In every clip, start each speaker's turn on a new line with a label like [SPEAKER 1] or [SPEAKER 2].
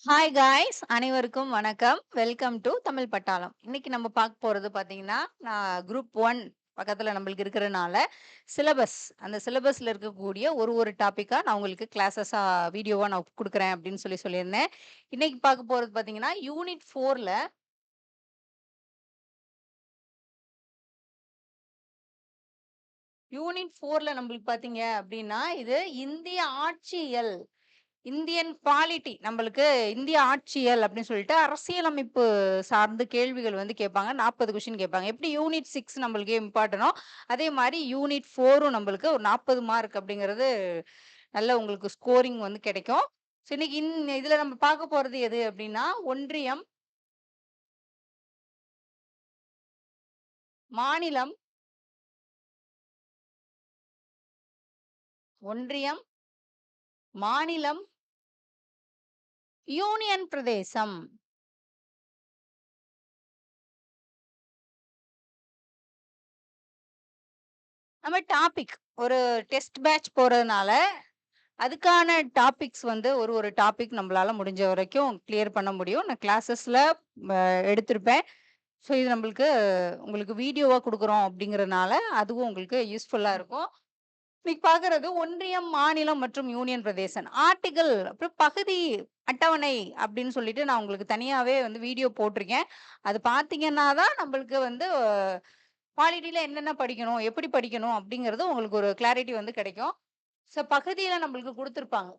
[SPEAKER 1] Hi guys அனைவருக்கும் வணக்கம். Welcome to Tamil பட்டாளம். இன்னைக்கு நம்ம பார்க்க போறது பார்த்தீங்கன்னா, நான் குரூப் 1 பக்கத்துல நம்மளுக்கு இருக்கிறனால, சிலபஸ் அந்த சிலபஸ்ல இருக்கக்கூடிய ஒரு டாபிக்கா நான் உங்களுக்கு கிளாஸஸா வீடியோவா நான் குடுக்குறேன் அப்படின்னு சொல்லியிருந்தேன். இன்னைக்கு பார்க்க போறது பார்த்தீங்கன்னா, யூனிட் 4ல நம்மளுக்கு பார்த்தீங்க அப்படின்னா, இது இந்திய ஆட்சியியல் இந்தியன் பாலிட்டி நம்மளுக்கு இந்திய ஆட்சியல் அப்படின்னு சொல்லிட்டு அரசியலமைப்பு சார்ந்த கேள்விகள் வந்து கேட்பாங்க. 40 கொஸ்டின் கேட்பாங்க. எப்படி யூனிட் 6 நம்மளுக்கு இம்பார்ட்டனோ, அதே மாரி யூனிட் 4ம் நம்மளுக்கு ஒரு 40 மார்க் அப்படிங்கிறது நல்ல உங்களுக்கு ஸ்கோரிங் வந்து கிடைக்கும். ஸோ இன்னைக்கு இதுல நம்ம பார்க்க போறது எது அப்படின்னா, ஒன்றியம், மாநிலம், ஒன்றியம், மாநிலம், யூனியன் பிரதேசம். நம்ம டாபிக் ஒரு டெஸ்ட் பேட்ச் போறதுனால அதுக்கான டாபிக்ஸ் வந்து ஒரு டாபிக் நம்மளால முடிஞ்ச வரைக்கும் கிளியர் பண்ண முடியும். நான் கிளாஸஸ்ல அ எடுத்திருப்பேன். ஸோ இது நம்மளுக்கு உங்களுக்கு வீடியோவா குடுக்குறோம் அப்படிங்கிறனால, அதுவும் உங்களுக்கு யூஸ்ஃபுல்லா இருக்கும். இன்னைக்கு பார்க்குறது ஒன்றியம், மாநிலம் மற்றும் யூனியன் பிரதேசம். ஆர்டிகிள் அப்புறம் பகுதி அட்டவணை அப்படின்னு சொல்லிட்டு நான் உங்களுக்கு தனியாவே வந்து வீடியோ போட்டிருக்கேன். அது பார்த்தீங்கன்னா தான் நம்மளுக்கு வந்து பாலிட்டில என்னென்ன படிக்கணும், எப்படி படிக்கணும் அப்படிங்கிறது உங்களுக்கு ஒரு கிளாரிட்டி வந்து கிடைக்கும். ஸோ பகுதியில நம்மளுக்கு குடுத்துருப்பாங்க.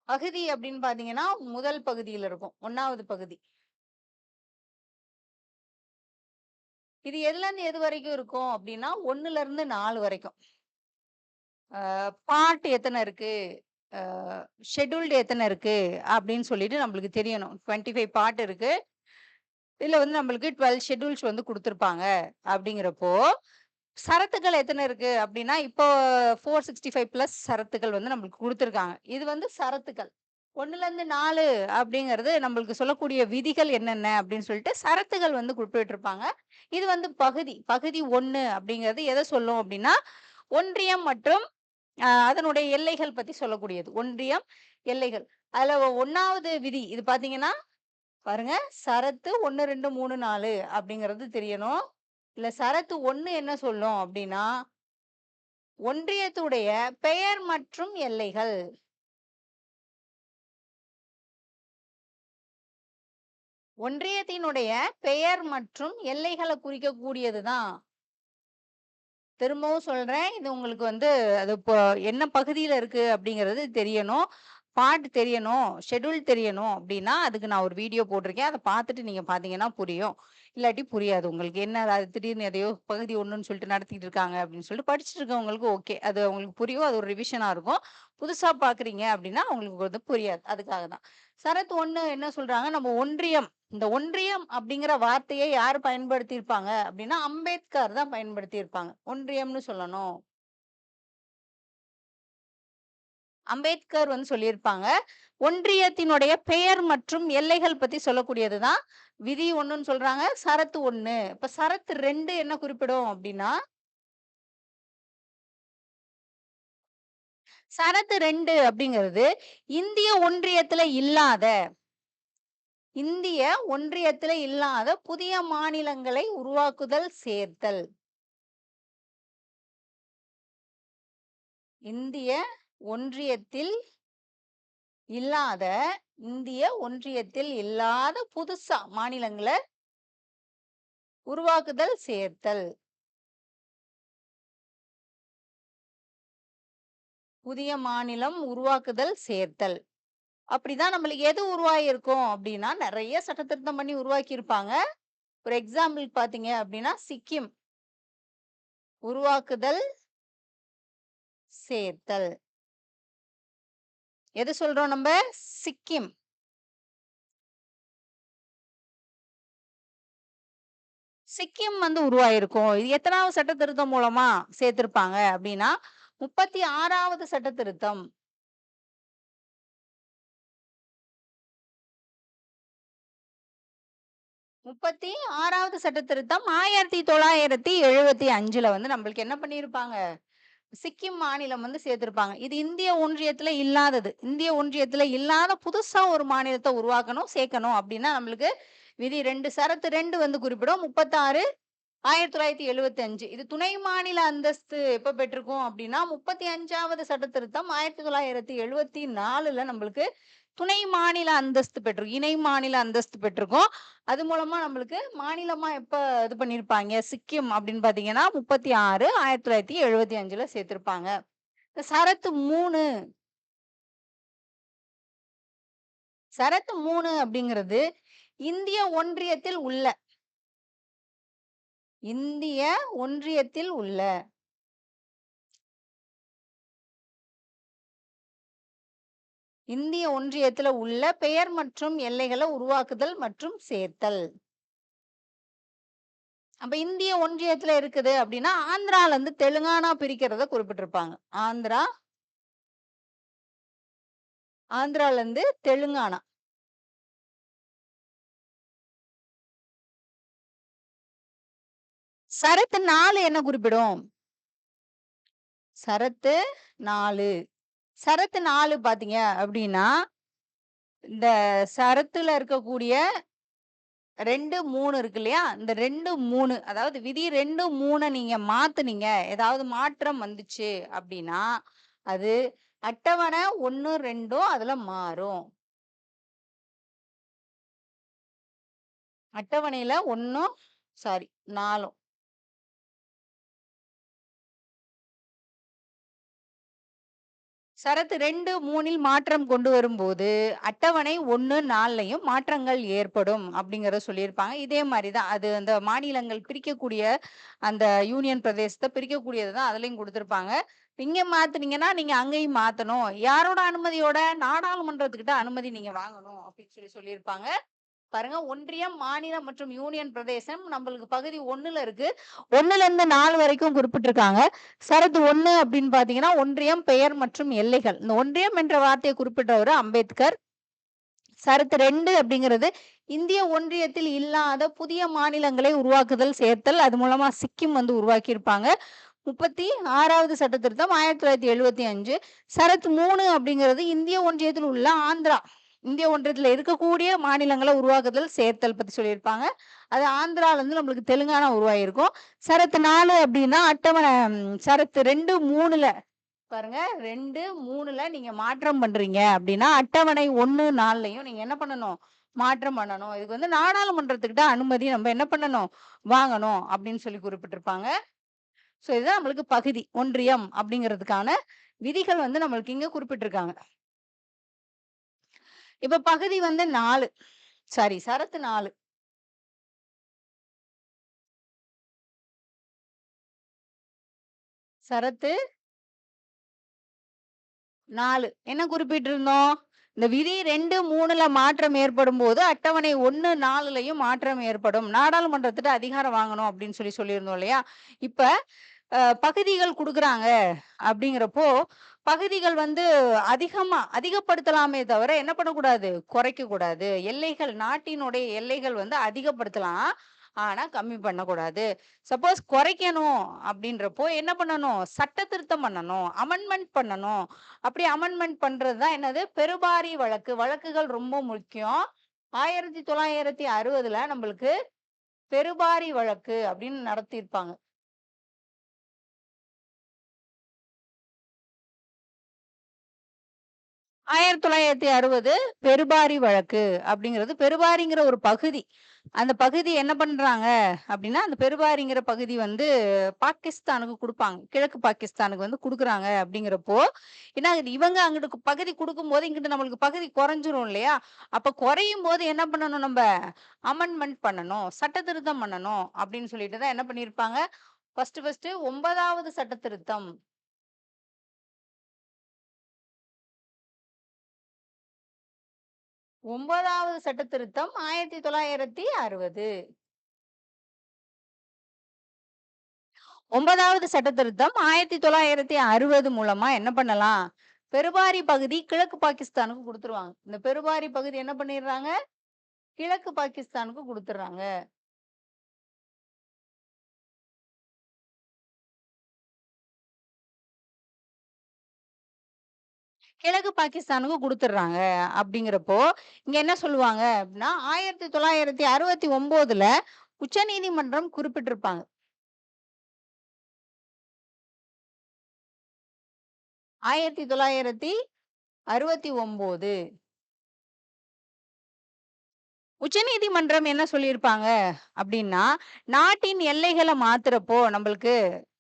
[SPEAKER 1] பகுதி அப்படின்னு பார்த்தீங்கன்னா, முதல் பகுதியில இருக்கும். 1வது பகுதி. இது எதுலேருந்து எது வரைக்கும் இருக்கும் அப்படின்னா, 1ல இருந்து 4 வரைக்கும். பார்ட் எத்தன இருக்கு? அ ஷெட்யூல்டு எத்தன இருக்கு? அப்படின்னு சொல்லிட்டு நம்மளுக்கு தெரியணும். 25 பார்ட் இருக்கு. இதுல வந்து நம்மளுக்கு 12 ஷெட்யூல்ஸ் வந்து குடுத்துருப்பாங்க. அப்படிங்கிறப்போ, சரத்துக்கள் எத்தன இருக்கு அப்படின்னா, இப்போ 465 பிளஸ் சரத்துக்கள் வந்து நம்மளுக்கு குடுத்துருக்காங்க. இது வந்து சரத்துக்கள். 1லேருந்து 4 அப்படிங்கிறது நம்மளுக்கு சொல்லக்கூடிய விதிகள் என்னென்ன அப்படின்னு சொல்லிட்டு சரத்துகள் வந்து குறிப்பிட்டிருப்பாங்க. இது வந்து பகுதி. பகுதி 1 அப்படிங்கிறது எத சொல்லும் அப்படின்னா, ஒன்றியம் மற்றும் அதனுடைய எல்லைகள் பத்தி சொல்லக்கூடியது. ஒன்றியம், எல்லைகள். அதுல 1வது விதி இது பார்த்தீங்கன்னா, பாருங்க சரத்து 1, 2, 3, 4 அப்படிங்கிறது தெரியணும். இல்ல சரத்து 1 என்ன சொல்லும் அப்படின்னா, ஒன்றியத்துடைய பெயர் மற்றும் எல்லைகள். ஒன்றியத்தினுடைய பெயர் மற்றும் எல்லைகள குறிக்கக்கூடியது தான். திரும்பவும் சொல்றேன். இது உங்களுக்கு வந்து அது இப்போ என்ன பகுதியில இருக்கு அப்படிங்கிறது தெரியணும். பார்ட் தெரியணும், ஷெட்யூல் தெரியணும் அப்படின்னா, அதுக்கு நான் ஒரு வீடியோ போட்டிருக்கேன். அத பார்த்துட்டு நீங்க பார்த்தீங்கன்னா புரியும். இல்லாட்டி புரியாது உங்களுக்கு. என்ன அது திடீர்னு எதையோ பகுதி 1ன்னு சொல்லிட்டு நடத்திட்டு இருக்காங்க அப்படின்னு சொல்லிட்டு படிச்சுட்டு இருக்கவங்களுக்கு ஓகே. அது அவங்களுக்கு புரியும். அது ஒரு ரிவிஷனா இருக்கும். புதுசா பார்க்குறீங்க அப்படின்னா, உங்களுக்கு வந்து புரியாது. அதுக்காக தான். சரத் 1 என்ன சொல்றாங்க, நம்ம ஒன்றியம் இந்த ஒன்றியம் அப்படிங்கிற வார்த்தையை யார் பயன்படுத்தியிருப்பாங்க அப்படின்னா, அம்பேத்கர் தான் பயன்படுத்தியிருப்பாங்க. ஒன்றியம்னு சொல்லணும். அம்பேத்கர் வந்து சொல்லியிருப்பாங்க. ஒன்றியத்தினுடைய பெயர் மற்றும் எல்லைகள் பத்தி சொல்லக்கூடியது தான் விதி 1ன்னு சொல்றாங்க. சரத்து 1. இப்ப சரத்து 2 என்ன குறிப்பிடும் அப்படின்னா, சரத்து 2 அப்படிங்கிறது இந்திய ஒன்றியத்துல இல்லாத இந்திய ஒன்றியத்துல இல்லாத புதிய மாநிலங்களை உருவாக்குதல், சேர்த்தல். இந்திய ஒன்றியத்தில் இல்லாத புதுசா மாநிலங்கள உருவாக்குதல், சேர்த்தல். புதிய மாநிலம் உருவாக்குதல், சேர்த்தல். அப்படிதான் நம்மளுக்கு எது உருவாகியிருக்கும் அப்படின்னா, நெறைய சட்டத்திருத்தம் பண்ணி உருவாக்கியிருப்பாங்க. ஒரு எக்ஸாம்பிள் பார்த்தீங்க அப்படின்னா, சிக்கிம் உருவாக்குதல், சேர்த்தல். எது சொல்றோம் நம்ப? சிக்கிம். சிக்கிம் வந்து உருவாயிருக்கும். இது எத்தனாவது சட்டத்திருத்தம் மூலமா சேர்த்திருப்பாங்க அப்படின்னா, 36வது சட்டத்திருத்தம். 36வது சட்டத்திருத்தம் 1975ல வந்து நம்மளுக்கு என்ன பண்ணியிருப்பாங்க? சிக்கிம் மாநிலம் வந்து சேர்த்திருப்பாங்க. இது இந்திய ஒன்றியத்துல இல்லாதது. இந்திய ஒன்றியத்துல இல்லாத புதுசா ஒரு மாநிலத்த உருவாக்கணும், சேர்க்கணும் அப்டின்னா நம்மளுக்கு விதி 2 ஷரத்து 2 வந்து குறிப்பிடும். 36 1975. இது துணை மாநில அந்தஸ்து எப்ப பெற்றிருக்கும் அப்டின்னா, 35வது சட்ட திருத்தம் 1974ல நம்மளுக்கு துணை மாநில அந்தஸ்து பெற்றிருக்கும். இணை மாநில அந்தஸ்து பெற்றிருக்கும். அது மூலமா நம்மளுக்கு மாநிலமா எப்ப இது பண்ணியிருப்பாய்ங்க, சிக்கிம் அப்படின்னு பார்த்தீங்கன்னா, 36 1975ல சேர்த்திருப்பாங்க. இந்த ஷரத்து 3 அப்படிங்கிறது இந்திய ஒன்றியத்தில் உள்ள இந்திய ஒன்றியத்தில் உள்ள இந்திய ஒன்றியத்துல உள்ள பெயர் மற்றும் எல்லைகள உருவாக்குதல் மற்றும் சேர்த்தல். அப்ப இந்திய ஒன்றியத்துல இருக்குது அப்படின்னா, ஆந்திரால இருந்து தெலுங்கானா பிரிக்கிறத குறிப்பிட்டிருப்பாங்க. ஆந்திரால இருந்து தெலுங்கானா. ஷரத்து 4 என்ன குறிப்பிடும்? ஷரத்து 4 ஷரத்து 4 பார்த்தீங்க அப்படின்னா, இந்த ஷரத்துல இருக்கக்கூடிய 2, 3 இருக்கு இல்லையா? இந்த 2, 3 அதாவது விதி 2, 3 நீங்க மாத்துனீங்க. ஏதாவது மாற்றம் வந்துச்சு அப்படின்னா, அது அட்டவணை 1, 2ம் அதுல மாறும். அட்டவணையில 1ம் சாரி 4ம். ஷரத்து 2, 3ல் மாற்றம் கொண்டு வரும்போது, அட்டவணை 1, 4லயும் மாற்றங்கள் ஏற்படும் அப்படிங்கிறத சொல்லியிருப்பாங்க. இதே மாரி தான். அது அந்த மாநிலங்கள் பிரிக்கக்கூடிய அந்த யூனியன் பிரதேசத்த பிரிக்கக்கூடியது தான் அதுலயும் குடுத்திருப்பாங்க. இங்க மாத்துனீங்கன்னா, நீங்க அங்கேயும் மாத்தணும். யாரோட அனுமதியோட? நாடாளுமன்றத்துக்கிட்ட அனுமதி நீங்க வாங்கணும் அப்படின்னு சொல்லியிருப்பாங்க. பாருங்க ஒன்றியம், மாநிலம் மற்றும் யூனியன் பிரதேசம் நம்மளுக்கு பகுதி 1ல இருக்கு. 1ல இருந்து 4 வரைக்கும் குறிப்பிட்டிருக்காங்க. ஷரத்து 1 அப்படின்னு பார்த்தீங்கன்னா, ஒன்றியம், பெயர் மற்றும் எல்லைகள். இந்த ஒன்றியம் என்ற வார்த்தையை குறிப்பிட்டவரு அம்பேத்கர். ஷரத்து 2 அப்படிங்கிறது இந்திய ஒன்றியத்தில் இல்லாத புதிய மாநிலங்களை உருவாக்குதல், சேர்த்தல். அது மூலமா சிக்கிம் வந்து உருவாக்கியிருப்பாங்க. 36வது சட்ட திருத்தம் 1975. ஷரத்து 3 அப்படிங்கிறது இந்திய ஒன்றியத்தில் உள்ள ஆந்திரா. இந்திய ஒன்றியத்துல இருக்கக்கூடிய மாநிலங்கள உருவாக்குதல், சேர்த்தல் பத்தி சொல்லியிருப்பாங்க. அது ஆந்திரால இருந்து நம்மளுக்கு தெலுங்கானா உருவாகியிருக்கும். ஷரத்து 4 அப்படின்னா அட்டவணை ஷரத்து 2, 3ல பாருங்க 2, 3ல நீங்க மாற்றம் பண்றீங்க அப்படின்னா, அட்டவணை 1, 4லயும் நீங்க என்ன பண்ணணும்? மாற்றம் பண்ணணும். இதுக்கு வந்து நாடாளுமன்றத்துக்கிட்ட அனுமதி நம்ம என்ன பண்ணணும்? வாங்கணும் அப்படின்னு சொல்லி குறிப்பிட்டிருப்பாங்க. இதுதான் நம்மளுக்கு பகுதி. ஒன்றியம் அப்படிங்கிறதுக்கான விதிகள் வந்து நம்மளுக்கு இங்க குறிப்பிட்டிருக்காங்க. இப்ப பகுதி வந்து 4 சாரி ஷரத்து 4 ஷரத்து 4 என்ன குறிப்பிட்டிருந்தோம்? இந்த விதி 2, 3ல மாற்றம் ஏற்படும்போது, அட்டவணை 1, 4லயும் மாற்றம் ஏற்படும். நாடாளுமன்றத்திட்ட அதிகாரம் வாங்கணும் அப்படின்னு சொல்லியிருந்தோம் இல்லையா? இப்ப பகுதிகள் குடுக்குறாங்க அப்படிங்கிறப்போ, பகுதிகள் வந்து அதிகப்படுத்தலாமே தவிர என்ன பண்ணக்கூடாது? குறைக்கக்கூடாது. எல்லைகள் நாட்டினுடைய எல்லைகள் வந்து அதிகப்படுத்தலாம். ஆனா கம்மி பண்ணக்கூடாது. சப்போஸ் குறைக்கணும் அப்படின்றப்போ என்ன பண்ணணும்? சட்ட திருத்தம் பண்ணணும். அமெண்ட்மென்ட் பண்ணணும். அப்படி அமெண்ட்மென்ட் பண்றது தான் என்னது? பெருபாரி வழக்கு. வழக்குகள் ரொம்ப முக்கியம். 1960ல நம்மளுக்கு பெருபாரி வழக்கு அப்படின்னு நடத்தியிருப்பாங்க. 1960 பெருபாரி வழக்கு அப்படிங்கிறது பெருபாரிங்கிற ஒரு பகுதி. அந்த பகுதி என்ன பண்றாங்க அப்படின்னா, அந்த பெருபாரிங்கிற பகுதி வந்து பாகிஸ்தானுக்கு குடுப்பாங்க. கிழக்கு பாகிஸ்தானுக்கு வந்து குடுக்குறாங்க அப்படிங்கிறப்போ, ஏன்னா இவங்க அங்கிட்டு பகுதி குடுக்கும்போது, இங்கிட்டு நம்மளுக்கு பகுதி குறைஞ்சிரும் இல்லையா? அப்ப குறையும்போது என்ன பண்ணணும் நம்ப? அமெண்ட்மென்ட் பண்ணணும். சட்ட திருத்தம் பண்ணணும் அப்படின்னு சொல்லிட்டு தான் என்ன பண்ணியிருப்பாங்க, ஃபர்ஸ்ட்டு 9வது சட்ட திருத்தம் 9வது சட்ட திருத்தம் 1960. 9வது சட்ட திருத்தம் 1960 மூலமா என்ன பண்ணலாம்? பெருபாரி பகுதி கிழக்கு பாகிஸ்தானுக்கு குடுத்துருவாங்க. இந்த பெருபாரி பகுதி என்ன பண்ணிடுறாங்க? கிழக்கு பாகிஸ்தானுக்கு குடுத்துடுறாங்க. கிழக்கு பாகிஸ்தானுக்கு குடுத்துடுறாங்க. அப்படிங்கிறப்போ, இங்க என்ன சொல்லுவாங்க அப்படின்னா, 1969ல உச்சநீதிமன்றம் குறிப்பிட்டிருப்பாங்க. 1969 உச்சநீதிமன்றம் என்ன சொல்லியிருப்பாங்க அப்படின்னா, நாட்டின் எல்லைகள மாத்துறப்போ நம்பளுக்கு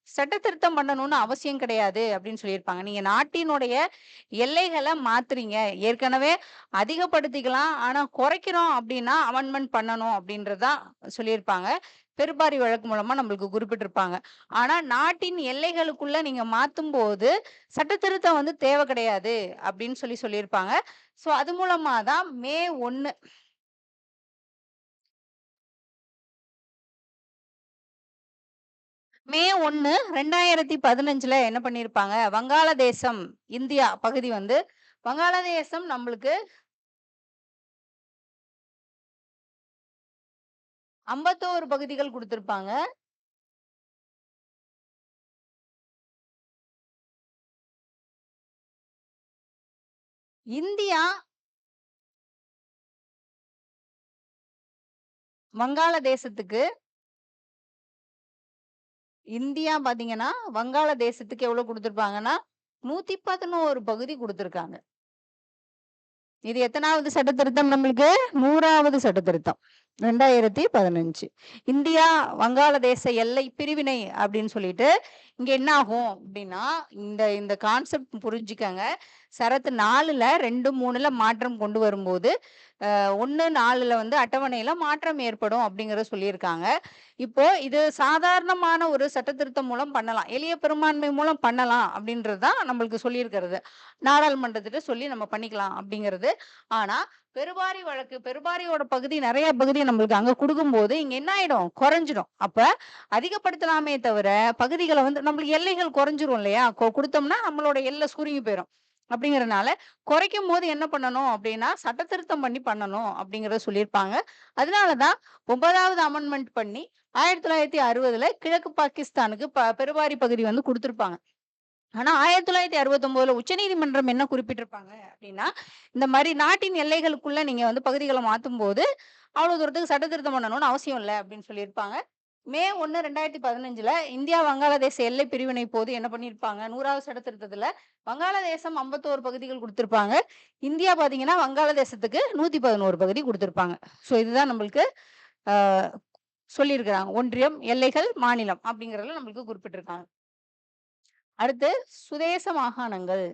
[SPEAKER 1] சட்ட திருத்தம் பண்ணணும்னு அவசியம் கிடையாது அப்படின்னு சொல்லியிருப்பாங்க. நீங்க நாட்டினுடைய எல்லைகள மாத்துறீங்க. ஏற்கனவே அதிகப்படுத்திக்கலாம். ஆனா குறைக்கிறோம் அப்படின்னா அமெண்ட்மென்ட் பண்ணணும் அப்படின்றது தான் சொல்லியிருப்பாங்க. பெருபாரி வழக்கு மூலமா நம்மளுக்கு குறிப்பிட்டிருப்பாங்க. ஆனா நாட்டின் எல்லைகளுக்குள்ள நீங்க மாத்தும்போது சட்ட திருத்தம் வந்து தேவை கிடையாது அப்படின்னு சொல்லியிருப்பாங்க. ஸோ அது மூலமா தான் மே 1, 2015ல என்ன பண்ணியிருப்பாங்க, வங்காளதேசம், இந்தியா பகுதி வந்து வங்காளதேசம் நம்மளுக்கு 51 பகுதிகள் குடுத்திருப்பாங்க. இந்தியா, வங்காளதேசத்துக்கு இந்தியா பார்த்தீங்கன்னா, வங்காளதேசத்துக்கு எவ்வளோ குடுத்திருப்பாங்கன்னா, 111 பகுதி குடுத்திருக்காங்க. இது எத்தனாவது சட்ட திருத்தம் நம்மளுக்கு? 100வது சட்ட திருத்தம். 2015. இந்தியா, வங்காளதேச எல்லை பிரிவினை அப்படின்னு சொல்லிட்டு, இங்க என்ன ஆகும் அப்படின்னா, இந்த இந்த கான்செப்ட் புரிஞ்சுக்கங்க. சரத்து 4ல 2, 3ல மாற்றம் கொண்டு வரும்போது, 1, 4ல வந்து அட்டவணையில மாற்றம் ஏற்படும் அப்படிங்கிறத சொல்லியிருக்காங்க. இப்போ இது சாதாரணமான ஒரு சட்டத்திருத்தம் மூலம் பண்ணலாம். எளிய பெரும்பான்மை மூலம் பண்ணலாம் அப்படின்றது தான் நம்மளுக்கு சொல்லியிருக்கிறது. நாடாளுமன்றத்திட்ட சொல்லி நம்ம பண்ணிக்கலாம் அப்படிங்கிறது. ஆனா, பெருபாரியோட பகுதி நெறைய பகுதி நம்மளுக்கு அங்க குடுக்கும்போது, இங்க என்ன ஆயிடும்? குறைஞ்சிடும். அப்ப அதிகப்படுத்தலாமே தவிர, பகுதிகள வந்து நம்மளுக்கு எல்லைகள் குறைஞ்சிரும் இல்லையா? குடுத்தோம்னா நம்மளோட எல்லை சுருங்கி போயிரும். அப்படிங்கிறனால, குறைக்கும்போது என்ன பண்ணணும் அப்படின்னா, சட்டத்திருத்தம் பண்ணி பண்ணணும் அப்படிங்கிறத சொல்லியிருப்பாங்க. அதனால தான் 9வது அமெண்ட்மென்ட் பண்ணி 1960ல கிழக்கு பாகிஸ்தானுக்கு பெருவாரி பகுதி வந்து குடுத்திருப்பாங்க. ஆனா 1969ல உச்சநீதிமன்றம் என்ன குறிப்பிட்டிருப்பாங்க அப்படின்னா, இந்த மாரி நாட்டின் எல்லைகளுக்குள்ள நீங்க வந்து பகுதிகள மாத்தும்போது, அவ்வளவு தூரத்துக்கு சட்ட திருத்தம் பண்ணணும்னு அவசியம் இல்ல அப்படின்னு சொல்லியிருப்பாங்க. மே 1, 2015ல இந்தியா வங்காளதேச எல்லை பிரிவினை போது என்ன பண்ணியிருப்பாங்க, 100வது சட்ட திருத்தத்துல வங்காளதேசம் 51 பகுதிகள் குடுத்திருப்பாங்க. இந்தியா பார்த்தீங்கன்னா, வங்காளதேசத்துக்கு 111 பகுதி குடுத்திருப்பாங்க. ஸோ இதுதான் நம்மளுக்கு அ சொல்லியிருக்கிறாங்க. ஒன்றியம், எல்லைகள், மாநிலம் அப்படிங்கிறதுல நம்மளுக்கு குறிப்பிட்டிருக்காங்க. அடுத்து சுதேச மாகாணங்கள்.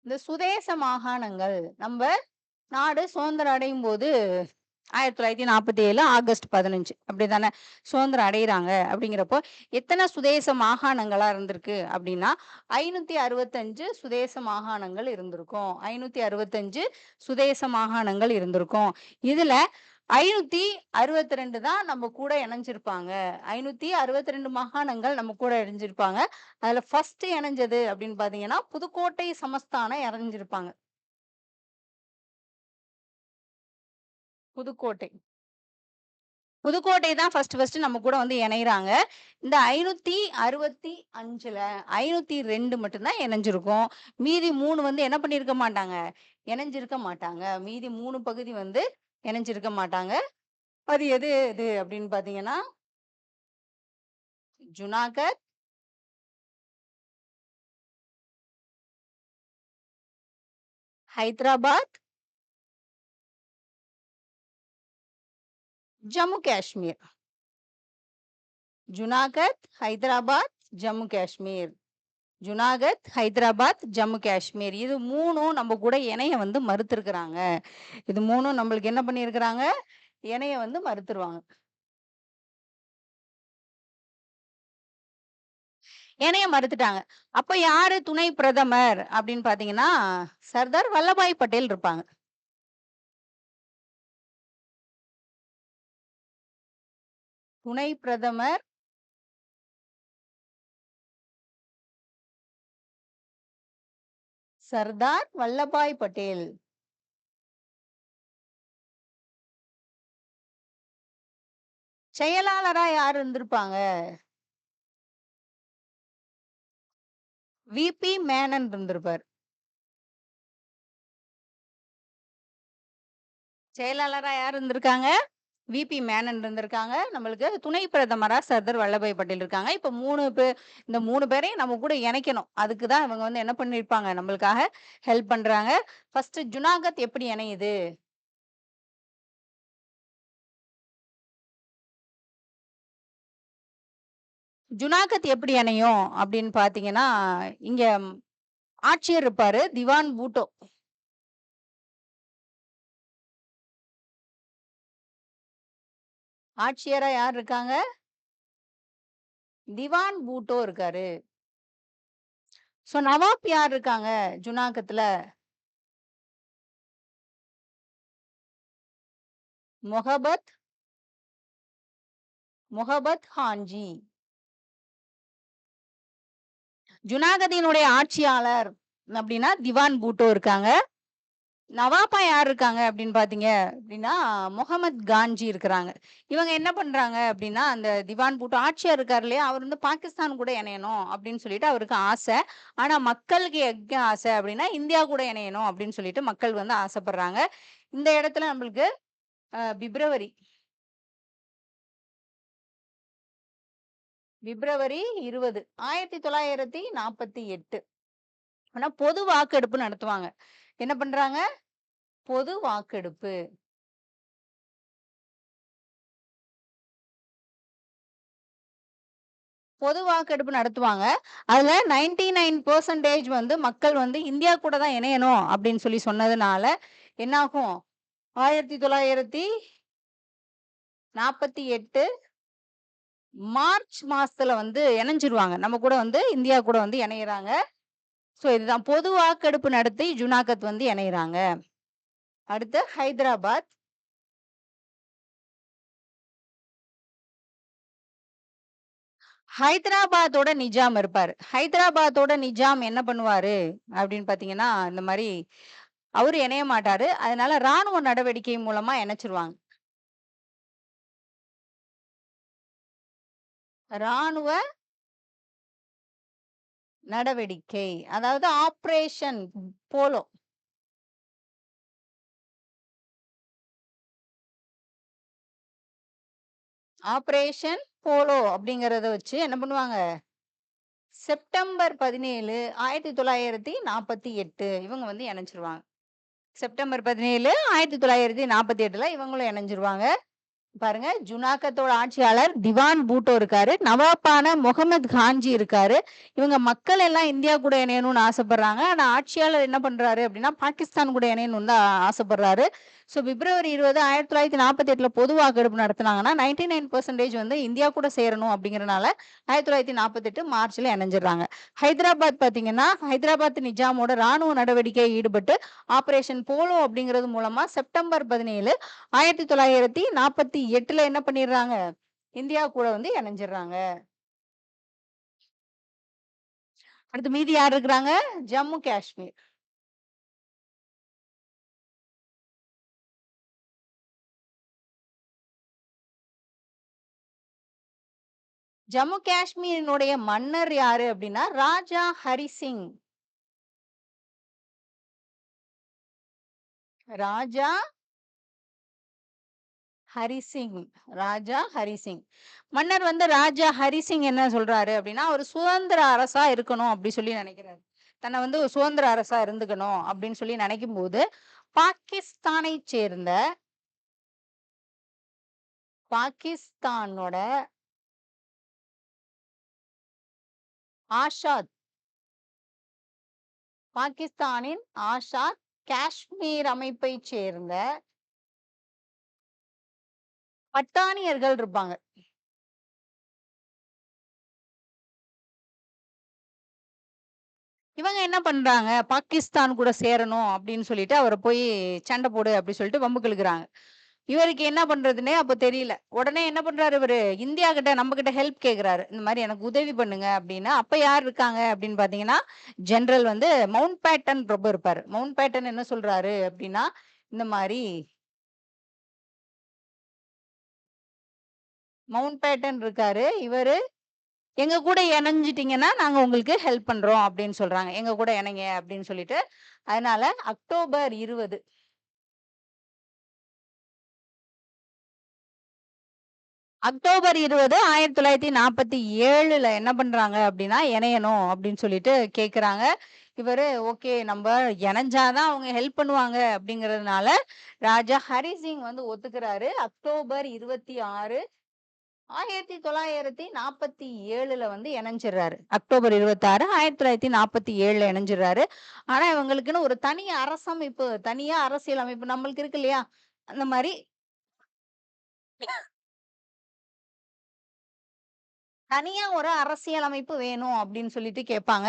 [SPEAKER 1] இந்த சுதேச மாகாணங்கள் நம்ப நாடு சுதந்திரம் அடையும்போது 1947 ஆகஸ்ட் 15 அப்படிதானே சுதந்திரம் அடையிறாங்க. அப்படிங்கிறப்போ, எத்தன சுதேச மாகாணங்களா இருந்திருக்கு அப்படின்னா, 565 சுதேச மாகாணங்கள் இருந்திருக்கும். 565 சுதேச மாகாணங்கள் இருந்திருக்கும். இதுல 562 தான் நம்ம கூட இணைஞ்சிருப்பாங்க. 562 மாகாணங்கள் நம்ம கூட இணைஞ்சிருப்பாங்க. அதுல ஃபர்ஸ்ட் இணைஞ்சது அப்படின்னு பார்த்தீங்கன்னா, புதுக்கோட்டை சமஸ்தானம் இணைஞ்சிருப்பாங்க. புதுக்கோட்டை. புதுக்கோட்டை தான் ஃபர்ஸ்ட் நம்ம கூட வந்து இணையறாங்க. இந்த 565ல 502 மட்டும் தான் இணைஞ்சிருக்கும். மீதி 3 வந்து என்ன பண்ணியிருக்க மாட்டாங்க, இணைஞ்சிருக்க மாட்டாங்க. மீதி 3 பகுதி வந்து இணைஞ்சிருக்க மாட்டாங்க. அது எது எது அப்படின்னு பார்த்தீங்கன்னா, ஜுனாகத், ஹைதராபாத், ஜம்மு காஷ்மீர். ஜுனாகத், ஹைதராபாத், ஜம்மு காஷ்மீர். ஜுனாகத், ஹைதராபாத், ஜம்மு காஷ்மீர். இது 3ம் நம்ம கூட இணைய வந்து மறுத்திருக்கிறாங்க. இது 3ம் நம்மளுக்கு என்ன பண்ணியிருக்கிறாங்க? இணைய வந்து மறுத்துருவாங்க. இணைய மறுத்துட்டாங்க. அப்ப யாரு துணை பிரதமர் அப்படின்னு பார்த்தீங்கன்னா, சர்தார் வல்லபாய் பட்டேல் இருப்பாங்க. துணை பிரதமர் சர்தார் வல்லபாய் பட்டேல். செயலாளரா யார் இருந்திருப்பாங்க? விபி மேனன் இருந்திருப்பார். செயலாளரா யார் இருந்திருக்காங்க? விபி மேனன் இருந்திருக்காங்க. நம்மளுக்கு துணை பிரதமரா சர்தார் வல்லபாய் பட்டேல் இருக்காங்க. இப்ப 3 இந்த 3 பேரையும் நம்ம கூட இணைக்கணும். அதுக்கு தான் இவங்க வந்து என்ன பண்ணியிருப்பாங்க, நம்மளுக்காக ஹெல்ப் பண்றாங்க. ஃபர்ஸ்ட் ஜுனாகத் எப்படி இணையுது? ஜுனாகத் எப்படி இணையும் அப்படின்னு பார்த்தீங்கன்னா, இங்க ஆட்சியர் இருப்பாரு. திவான் பூட்டோ. ஆட்சியரா யார் இருக்காங்க? திவான் பூட்டோ இருக்காரு. நவாப் யார் இருக்காங்க ஜுனாகத்ல? மொஹபத் மொஹபத் கான்ஜி. ஜுனாகதினுடைய ஆட்சியாளர் அப்படின்னா திவான் பூட்டோ இருக்காங்க. நவாபா யார் இருக்காங்க அப்படின்னு பார்த்தீங்க அப்படின்னா, முகமது கான்ஜி இருக்கிறாங்க. இவங்க என்ன பண்றாங்க அப்படின்னா, அந்த திவான் பூட்டோ ஆட்சியர் இருக்காரு இல்லையா, அவர் வந்து பாகிஸ்தான் கூட இணையணும் அப்படின்னு சொல்லிட்டு அவருக்கு ஆசை. ஆனா மக்களுக்கு எங்க ஆசை அப்படின்னா, இந்தியா கூட இணையணும் அப்படின்னு சொல்லிட்டு மக்கள் வந்து ஆசைப்படுறாங்க. இந்த இடத்துல நம்மளுக்கு பிப்ரவரி பிப்ரவரி 20 1948. ஆனா பொது வாக்கெடுப்பு நடத்துவாங்க. என்ன பண்றாங்க? பொது வாக்கெடுப்பு. பொது வாக்கெடுப்பு நடத்துவாங்க. அதுல 99% வந்து மக்கள் வந்து இந்தியா கூட தான் இணையணும் அப்படின்னு சொல்லி சொன்னதுனால, என்னாகும்? 1948 மார்ச் மாசத்துல வந்து இணைஞ்சிருவாங்க. நம்ம கூட வந்து இந்தியா கூட வந்து இணையறாங்க. இதுதான் பொது வாக்கெடுப்பு நடத்தி ஜுனாகத் வந்து இணையறாங்க. அடுத்து ஹைதராபாத். ஹைதராபாத்தோட நிஜாம் இருப்பாரு. ஹைதராபாத்தோட நிஜாம் என்ன பண்ணுவாரு அப்படின்னு பார்த்தீங்கன்னா, இந்த மாரி அவரு இணைய மாட்டாரு. அதனால ராணுவ நடவடிக்கை மூலமா இணைச்சிருவாங்க. ராணுவ நடவடிக்கை. அதாவது ஆப்பரேஷன் போலோ. ஆப்பரேஷன் போலோ அப்படிங்கிறத வச்சு என்ன பண்ணுவாங்க? செப்டம்பர் 17, 1948 இவங்க வந்து இணைஞ்சிருவாங்க. செப்டம்பர் 17, 1948ல இவங்களும் இணைஞ்சிருவாங்க. பாருங்க, ஜுனாகத்தோட ஆட்சியாளர் திவான் பூட்டோ இருக்காரு. நவாப்பான முகமது கான்ஜி இருக்காரு. இவங்க மக்கள் எல்லாம் இந்தியா கூட இணையணும்னு ஆசைப்படுறாங்க. ஆனா ஆட்சியாளர் என்ன பண்றாரு அப்படின்னா, பாகிஸ்தான் கூட இணையணும்னு தான் ஆசைப்படுறாரு. பிப்ரவரி 20, 1948ல பொது வாக்கெடுப்பு நடத்துனாங்கன்னா, 99% வந்து இந்தியா கூட சேரணும் அப்படிங்கிறனால 1948 மார்ச்ல இணைஞ்சிடுறாங்க. ஹைதராபாத் பார்த்தீங்கன்னா, ஹைதராபாத் நிஜாமோட ராணுவ நடவடிக்கையில் ஈடுபட்டு ஆபரேஷன் போலோ அப்படிங்கிறது மூலமா செப்டம்பர் 17, 1948ல என்ன பண்ணிடுறாங்க? இந்தியா கூட வந்து இணைஞ்சிடுறாங்க. அடுத்து மீதி யார் இருக்கிறாங்க? ஜம்மு காஷ்மீர். ஜம்மு காஷ்மீரினுடைய மன்னர் யாரு அப்படின்னா, ராஜா ஹரி சிங். ராஜா ஹரி சிங். ராஜா ஹரி சிங். மன்னர் வந்து ராஜா ஹரி சிங் என்ன சொல்றாரு அப்படின்னா, ஒரு சுதந்திர அரசா இருக்கணும் அப்படி சொல்லி நினைக்கிறாரு. தன்னை வந்து ஒரு சுதந்திர அரசா இருந்துக்கணும் அப்படின்னு சொல்லி நினைக்கும்போது, பாகிஸ்தானை சேர்ந்த பாகிஸ்தானோட ஆஷாத் பாகிஸ்தானின் ஆஷாத் காஷ்மீர் அமைப்பைச் சேர்ந்த பட்டாணியர்கள் இருப்பாங்க. இவங்க என்ன பண்றாங்க, பாகிஸ்தான் கூட சேரணும் அப்படின்னு சொல்லிட்டு அவர போய் சண்டை போடு அப்படி சொல்லிட்டு வம்புக்கு இழுக்குறாங்க. இவருக்கு என்ன பண்றதுன்னே அப்ப தெரியல. உடனே என்ன பண்றாரு இவரு, இந்தியா கிட்ட நம்ம கிட்ட ஹெல்ப் கேட்கிறாரு. இந்த மாரி எனக்கு உதவி பண்ணுங்க அப்படின்னு. அப்ப யார் இருக்காங்க அப்படின்னு பார்த்தீங்கன்னா, ஜெனரல் வந்து மவுண்ட் பேட்டன் பிரபு இருப்பாரு. மவுண்ட் பேட்டன் என்ன சொல்றாரு அப்படின்னா, இந்த மாரி மவுண்ட் பேட்டன் இருக்காரு. இவரு எங்க கூட இணைஞ்சிட்டீங்கன்னா, நாங்க உங்களுக்கு ஹெல்ப் பண்றோம் அப்படின்னு சொல்றாங்க. எங்க கூட இணைங்க அப்படின்னு சொல்லிட்டு. அதனால அக்டோபர் 20 அக்டோபர் 20 1947ல என்ன பண்றாங்க அப்படின்னா, இணையணும் அப்படின்னு சொல்லிட்டு கேட்கறாங்க. இவரு ஓகே நம்ப இணைஞ்சா தான் அவங்க ஹெல்ப் பண்ணுவாங்க அப்படிங்கிறதுனால, ராஜா ஹரி சிங் வந்து ஒத்துக்கிறாரு. அக்டோபர் 26 1947ல வந்து இணைஞ்சிடுறாரு. அக்டோபர் 26 1947ல இணைஞ்சிடுறாரு. ஆனா இவங்களுக்குன்னு ஒரு தனி அரசமைப்பு, தனியா அரசியல் அமைப்பு நம்மளுக்கு இருக்கு இல்லையா? அந்த மாரி தனியா ஒரு அரசியல் அமைப்பு வேணும் அப்படின்னு சொல்லிட்டு கேட்பாங்க.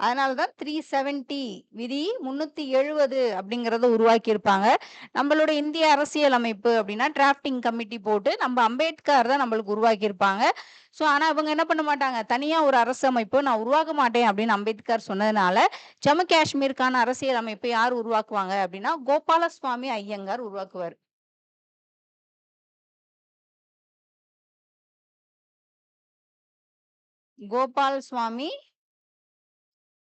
[SPEAKER 1] அதனால தான் 370 விதி 370 அப்படிங்கிறத உருவாக்கியிருப்பாங்க. நம்மளோட இந்திய அரசியல் அமைப்பு அப்படின்னா, டிராஃப்டிங் கமிட்டி போட்டு நம்ம அம்பேத்கர் தான் நம்மளுக்கு உருவாக்கியிருப்பாங்க. ஸோ ஆனா இவங்க என்ன பண்ண மாட்டாங்க, தனியா ஒரு அரசு அமைப்பு நான் உருவாக்க மாட்டேன் அப்படின்னு அம்பேத்கர் சொன்னதுனால, ஜம்மு காஷ்மீருக்கான அரசியல் அமைப்பை யார் உருவாக்குவாங்க அப்படின்னா, கோபாலசுவாமி ஐயங்கார் உருவாக்குவாரு. கோபால் சுவாமி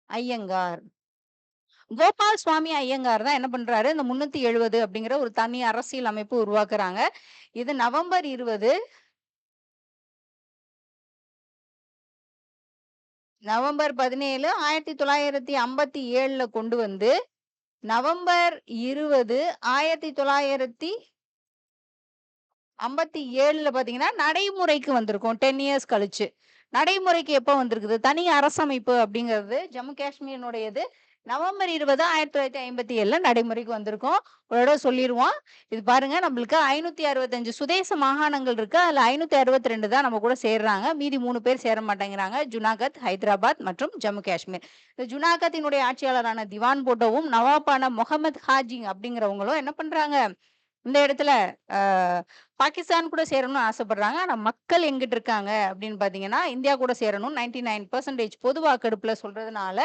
[SPEAKER 1] ஐயங்கார். கோபால் சுவாமி ஐயங்கார் தான் என்ன பண்றாரு, இந்த 370 அப்படிங்கிற ஒரு தனி அரசியல் அமைப்பு உருவாக்குறாங்க. இது நவம்பர் 20 நவம்பர் 17 1957ல கொண்டு வந்து, நவம்பர் 20 1957ல பார்த்தீங்கன்னா, நடைமுறைக்கு வந்திருக்கும். 10 இயர்ஸ் கழிச்சு. நடைமுறைக்கு எப்போ வந்திருக்குது? தனி அரசமைப்பு அப்படிங்கிறது ஜம்மு காஷ்மீரினுடையது. நவம்பர் 20 1957ல நடைமுறைக்கு வந்திருக்கும். ஒரு தடவ சொல்லிருவோம். இது பாருங்க நம்மளுக்கு 565 சுதேச மாகாணங்கள் இருக்கு. அதுல 562 தான் நம்ம கூட சேர்றாங்க. மீதி 3 பேர் சேர மாட்டேங்கிறாங்க. ஜுனாகத், ஹைதராபாத் மற்றும் ஜம்மு காஷ்மீர். இந்த ஜுனாகத்தினுடைய ஆட்சியாளரான திவான் போட்டோவும், நவாபான முகமது ஹாஜி அப்படிங்கிறவங்களும் என்ன பண்றாங்க? இந்த இடத்துல அ பாகிஸ்தான் கூட சேரணும்னு ஆசைப்படுறாங்க. ஆனா மக்கள் எங்கிட்டு இருக்காங்க அப்படின்னு பார்த்தீங்கன்னா, இந்தியா கூட சேரணும்னு 99% பொது வாக்கெடுப்புல சொல்றதுனால,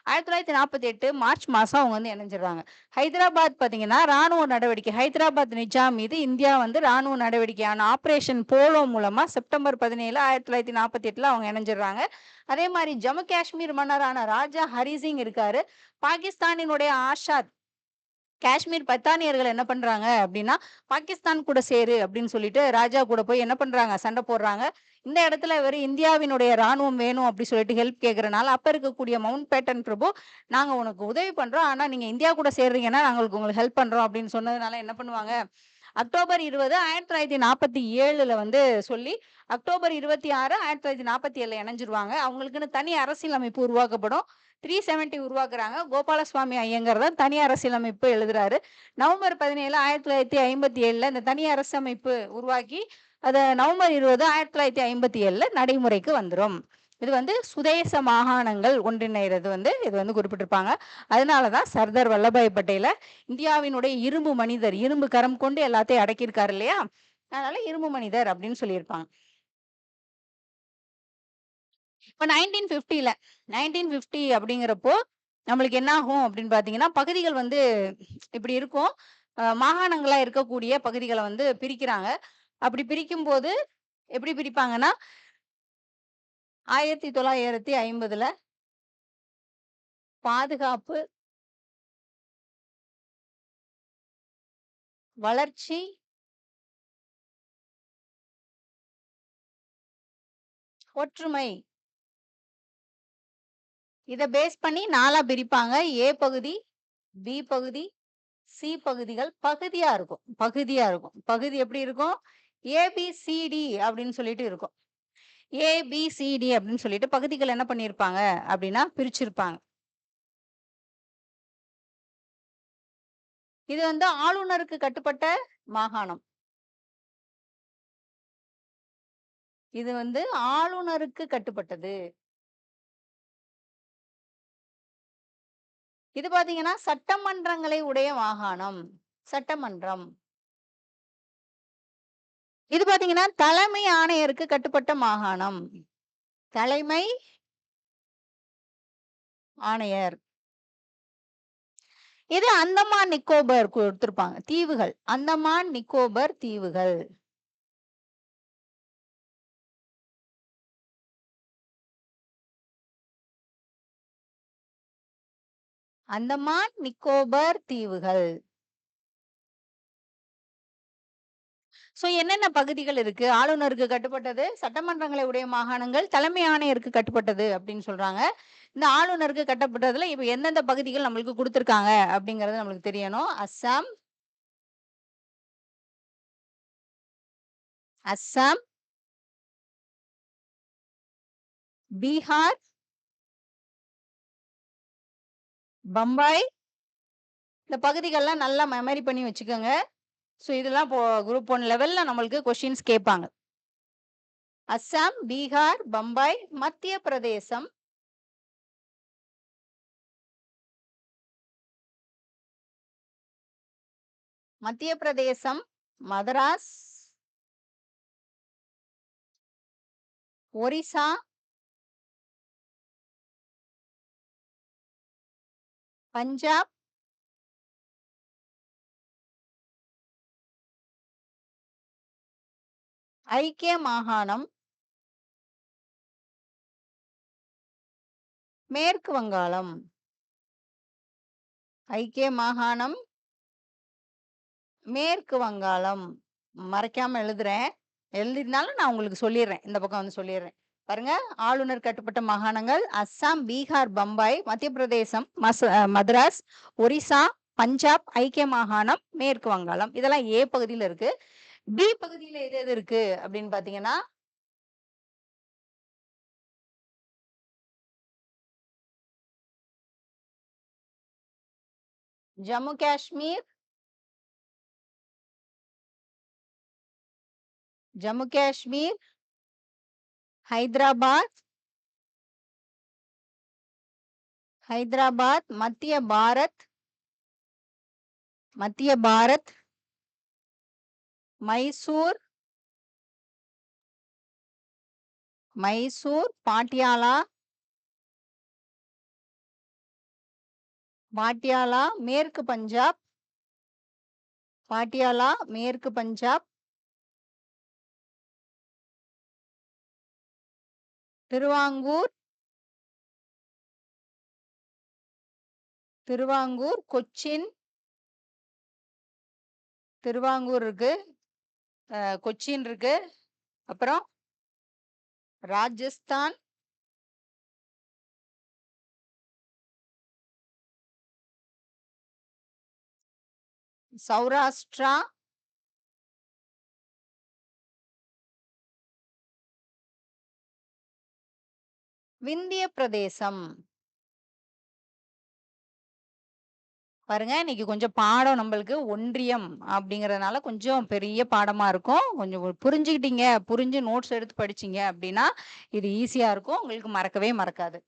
[SPEAKER 1] 1948 மார்ச் மாசம் அவங்க வந்து இணைஞ்சிடுறாங்க. ஹைதராபாத் பார்த்தீங்கன்னா, ராணுவ நடவடிக்கை ஹைதராபாத் நிஜாம் மீது இந்தியா வந்து ராணுவ நடவடிக்கையான ஆப்பரேஷன் போலோ மூலமா செப்டம்பர் 17 1948ல அவங்க இணைஞ்சிடுறாங்க. அதே மாரி ஜம்மு காஷ்மீர் மன்னரான ராஜா ஹரி சிங் இருக்காரு. பாகிஸ்தானினுடைய ஆஷாத் காஷ்மீர் பத்தானியர்கள் என்ன பண்றாங்க அப்படின்னா, பாகிஸ்தான் கூட சேரு அப்படின்னு சொல்லிட்டு ராஜா கூட போய் என்ன பண்றாங்க, சண்டை போடுறாங்க. இந்த இடத்துல இவரு இந்தியாவினுடைய ராணுவம் வேணும் அப்படி சொல்லிட்டு ஹெல்ப் கேட்கறனால, அப்ப இருக்கக்கூடிய மவுண்ட் பேட்டன் பிரபு, நாங்க உனக்கு உதவி பண்றோம். ஆனா நீங்க இந்தியா கூட சேர்றீங்கன்னா, நாங்க உங்களுக்கு ஹெல்ப் பண்றோம் அப்படின்னு சொன்னதுனால என்ன பண்ணுவாங்க, அக்டோபர் 20 1947ல வந்து சொல்லி, அக்டோபர் 26 1947ல இணைஞ்சிருவாங்க. அவங்களுக்குன்னு தனி அரசியல் அமைப்பு உருவாக்கப்படும். 370 உருவாக்குறாங்க. கோபாலசுவாமி ஐயங்கார் தான் தனி அரசியலமைப்பு எழுதுறாரு. நவம்பர் 17 1957ல இந்த தனி அரசமைப்பு உருவாக்கி, அத நவம்பர் 20 1957ல நடைமுறைக்கு வந்துரும். இது வந்து சுதேச மாகாணங்கள் ஒன்றிணைறது வந்து இது வந்து குறிப்பிட்டிருப்பாங்க. அதனால தான் சர்தார் வல்லபாய் பட்டேல இந்தியாவினுடைய இரும்பு மனிதர், இரும்பு கரம் கொண்டு எல்லாத்தையும் அடக்கியிருக்காரு இல்லையா? அதனால இரும்பு மனிதர் அப்படின்னு சொல்லியிருப்பாங்க. இப்ப 1950ல 1950 அப்படிங்கிறப்போ, நம்மளுக்கு என்ன ஆகும் அப்படின்னு பார்த்தீங்கன்னா, பகுதிகள் வந்து இப்படி இருக்கும். மாகாணங்களா இருக்கக்கூடிய பகுதிகள வந்து பிரிக்கிறாங்க. அப்படி பிரிக்கும்போது எப்படி பிரிப்பாங்கன்னா, 1950ல பாதுகாப்பு, வளர்ச்சி, ஒற்றுமை இத பேஸ் பண்ணி 4ஆ பிரிப்பாங்க. ஏ பகுதி, பி பகுதி, சி பகுதிகள் பகுதியா இருக்கும். பகுதியா இருக்கும். பகுதி எப்படி இருக்கும்? ஏபிசிடி அப்படின்னு சொல்லிட்டு இருக்கும். ஏபிசிடி அப்படின்னு சொல்லிட்டு பகுதிகள் என்ன பண்ணியிருப்பாங்க அப்படின்னா பிரிச்சிருப்பாங்க. இது வந்து ஆளுநருக்கு கட்டுப்பட்ட மாகாணம். இது வந்து ஆளுநருக்கு கட்டுப்பட்டது. இது பார்த்தீங்கன்னா, சட்டமன்றங்களை உடைய மாகாணம். சட்டமன்றம். இது பார்த்தீங்கன்னா, தலைமை ஆணையருக்கு கட்டுப்பட்ட மாகாணம். தலைமை ஆணையர். இது அந்தமான் நிக்கோபர் குடுத்திருப்பாங்க. தீவுகள். அந்தமான் நிக்கோபர் தீவுகள். அந்தமான் நிக்கோபர் தீவுகள். சோ என்னென்ன பகுதிகள் இருக்கு? ஆளுநருக்கு கட்டுப்பட்டது, சட்டமன்றங்களை உடைய மாகாணங்கள், தலைமை ஆணையருக்கு கட்டுப்பட்டது அப்படின்னு சொல்றாங்க. இந்த ஆளுநருக்கு கட்டப்பட்டதுல இப்ப எந்தெந்த பகுதிகள் நம்மளுக்கு குடுத்திருக்காங்க அப்படிங்கிறது நம்மளுக்கு தெரியணும். அஸ்ஸாம், அஸ்ஸாம், பீகார், பம்பாய். இந்த பகுதிகள்லாம் நல்லா மெமரி பண்ணி வச்சுக்கோங்க. சோ இதெல்லாம் குரூப் 1 லெவல்ல நம்மளுக்கு கொஸ்டின்ஸ் கேட்பாங்க. அஸ்ஸாம், பீகார், பம்பாய், மத்திய பிரதேசம், மத்திய பிரதேசம், மதராஸ், ஒரிசா, பஞ்சாப், ஐக்கிய மாகாணம், மேற்கு வங்காளம். ஐக்கிய மாகாணம், மேற்கு வங்காளம். மறைக்காம எழுதுறேன். எழுதினாலும் நான் உங்களுக்கு சொல்லிடுறேன். இந்த பக்கம் வந்து சொல்லிடுறேன். பாருங்க, ஆளுநர் கட்டுப்பட்ட மாகாணங்கள் அஸ்ஸாம், பீகார், பம்பாய், மத்திய பிரதேசம், மதராஸ், ஒரிசா, பஞ்சாப், ஐக்கிய மாகாணம், மேற்கு வங்காளம். இதெல்லாம் ஏ பகுதியில இருக்கு. பி பகுதியில எது எது இருக்கு அப்படின்னு பாத்தீங்கன்னா, ஜம்மு காஷ்மீர், ஜம்மு காஷ்மீர், ஹைதராபாத், ஹைதராபாத், மத்திய பாரத், மத்திய பாரத், மைசூர், மைசூர், பாட்டியாலா, பாட்டியாலா, மேற்கு பஞ்சாப், பாட்டியாலா, மேற்கு பஞ்சாப், திருவாங்கூர், திருவாங்கூர், கொச்சின், திருவாங்கூர் இருக்கு, கொச்சின் இருக்கு. அப்புறம் ராஜஸ்தான், சௌராஷ்டிரா, விந்திய பிரதேசம். பாருங்க, இன்னைக்கு கொஞ்சம் பாடம் நம்மளுக்கு ஒன்றியம் அப்படிங்கறதுனால கொஞ்சம் பெரிய பாடமா இருக்கும். கொஞ்சம் புரிஞ்சுக்கிட்டீங்க, புரிஞ்சு நோட்ஸ் எடுத்து படிச்சீங்க அப்படின்னா இது ஈஸியா இருக்கும். உங்களுக்கு மறக்கவே மறக்காது.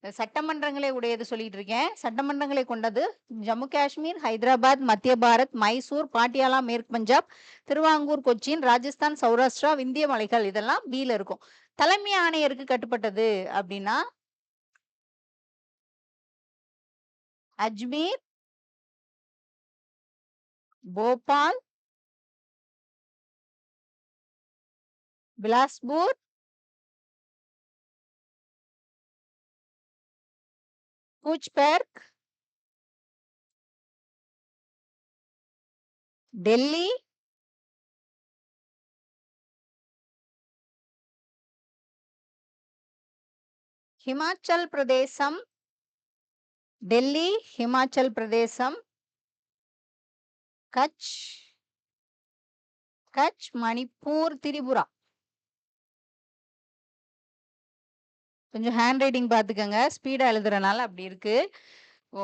[SPEAKER 1] சட்டமன்றங்களை உடையது சொல்லிட்டு இருக்கேன். சட்டமன்றங்களை கொண்டது ஜம்மு காஷ்மீர், ஹைதராபாத், மத்திய பாரத், மைசூர், பாட்டியாலா, மேற்கு பஞ்சாப், திருவாங்கூர், கொச்சின், ராஜஸ்தான், சௌராஷ்டிரா, விந்திய மலைகள். இதெல்லாம் பீல இருக்கும். தலைமை ஆணையருக்கு கட்டுப்பட்டது அப்படின்னா அஜ்மீர், போபால், பிலாஸ்பூர், கூச்பெர்க், டெல்லி, ஹிமாச்சல் பிரதேசம், டெல்லி, ஹிமாச்சல் பிரதேசம், கட்ச், கட்ச், மணிப்பூர், திரிபுரா. கொஞ்சம் ஹேண்ட் ரைட்டிங் பார்த்துக்கங்க. ஸ்பீடா எழுதுறனால அப்படி இருக்கு.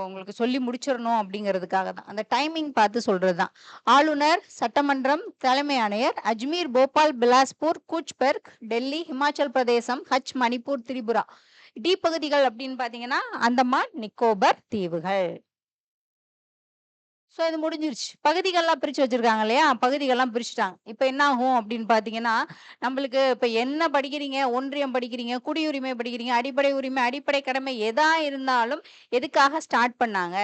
[SPEAKER 1] உங்களுக்கு சொல்லி முடிச்சிடணும் அப்படிங்கிறதுக்காக தான். அந்த டைமிங் பார்த்து சொல்றதுதான். ஆளுநர், சட்டமன்றம், தலைமை ஆணையர், அஜ்மீர், போபால், பிலாஸ்பூர், கூச்பெர்க், டெல்லி, ஹிமாச்சல் பிரதேசம், கட்ச், மணிப்பூர், திரிபுரா. டி பகுதிகள் அப்படின்னு பாத்தீங்கன்னா அந்தமான் நிக்கோபர் தீவுகள். ஸோ இது முடிஞ்சிருச்சு. பகுதிகள்லாம் பிரிச்சு வச்சிருக்காங்க இல்லையா? பகுதிகள்லாம் பிரிச்சுட்டாங்க. இப்ப என்ன ஆகும் அப்படின்னு பார்த்தீங்கன்னா, நம்மளுக்கு இப்ப என்ன படிக்கிறீங்க? ஒன்றியம் படிக்கிறீங்க, குடியுரிமை படிக்கிறீங்க, அடிப்படை உரிமை, அடிப்படை கடமை எதா இருந்தாலும் எதுக்காக ஸ்டார்ட் பண்ணாங்க?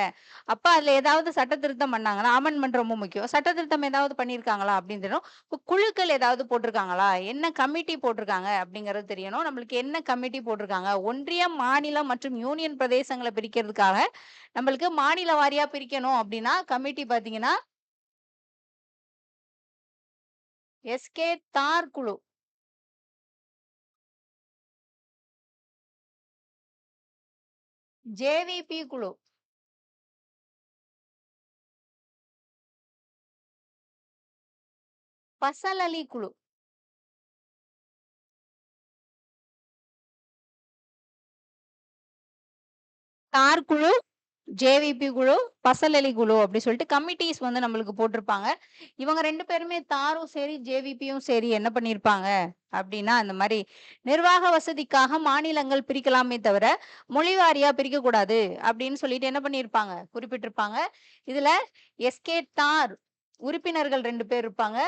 [SPEAKER 1] அப்ப அதுல ஏதாவது சட்ட திருத்தம் பண்ணாங்கன்னா, அமெண்ட்மென்ட் ரொம்ப முக்கியம். சட்ட திருத்தம் ஏதாவது பண்ணியிருக்காங்களா அப்படின்னு தெரியணும். இப்ப குழுக்கள் ஏதாவது போட்டிருக்காங்களா? என்ன கமிட்டி போட்டிருக்காங்க அப்படிங்கிறது தெரியணும். நம்மளுக்கு என்ன கமிட்டி போட்டிருக்காங்க? ஒன்றியம், மாநிலம் மற்றும் யூனியன் பிரதேசங்கள பிரிக்கிறதுக்காக நம்மளுக்கு மாநில வாரியா பிரிக்கணும் அப்படின்னா, கமிட்டி பார்த்தீங்கன்னா, எஸ்கே தார் குழு, ஜேவிபி குழு, பசல் அலி குழு, தார் குழு, ஜேவிபி குழு, பசல் அலி குழு அப்படி சொல்லிட்டு கமிட்டீஸ் வந்து நம்மளுக்கு போட்டிருப்பாங்க. இவங்க 2 பேருமே தாரும் சரி, ஜேவிபியும் சரி என்ன பண்ணியிருப்பாங்க அப்படின்னா, அந்த மாரி நிர்வாக வசதிக்காக மாநிலங்கள் பிரிக்கலாமே தவிர, மொழி வாரியா பிரிக்கக்கூடாது அப்படின்னு சொல்லிட்டு என்ன பண்ணியிருப்பாங்க, குறிப்பிட்டிருப்பாங்க. இதுல எஸ்கே தார் உறுப்பினர்கள் 2 பேர் இருப்பாங்க.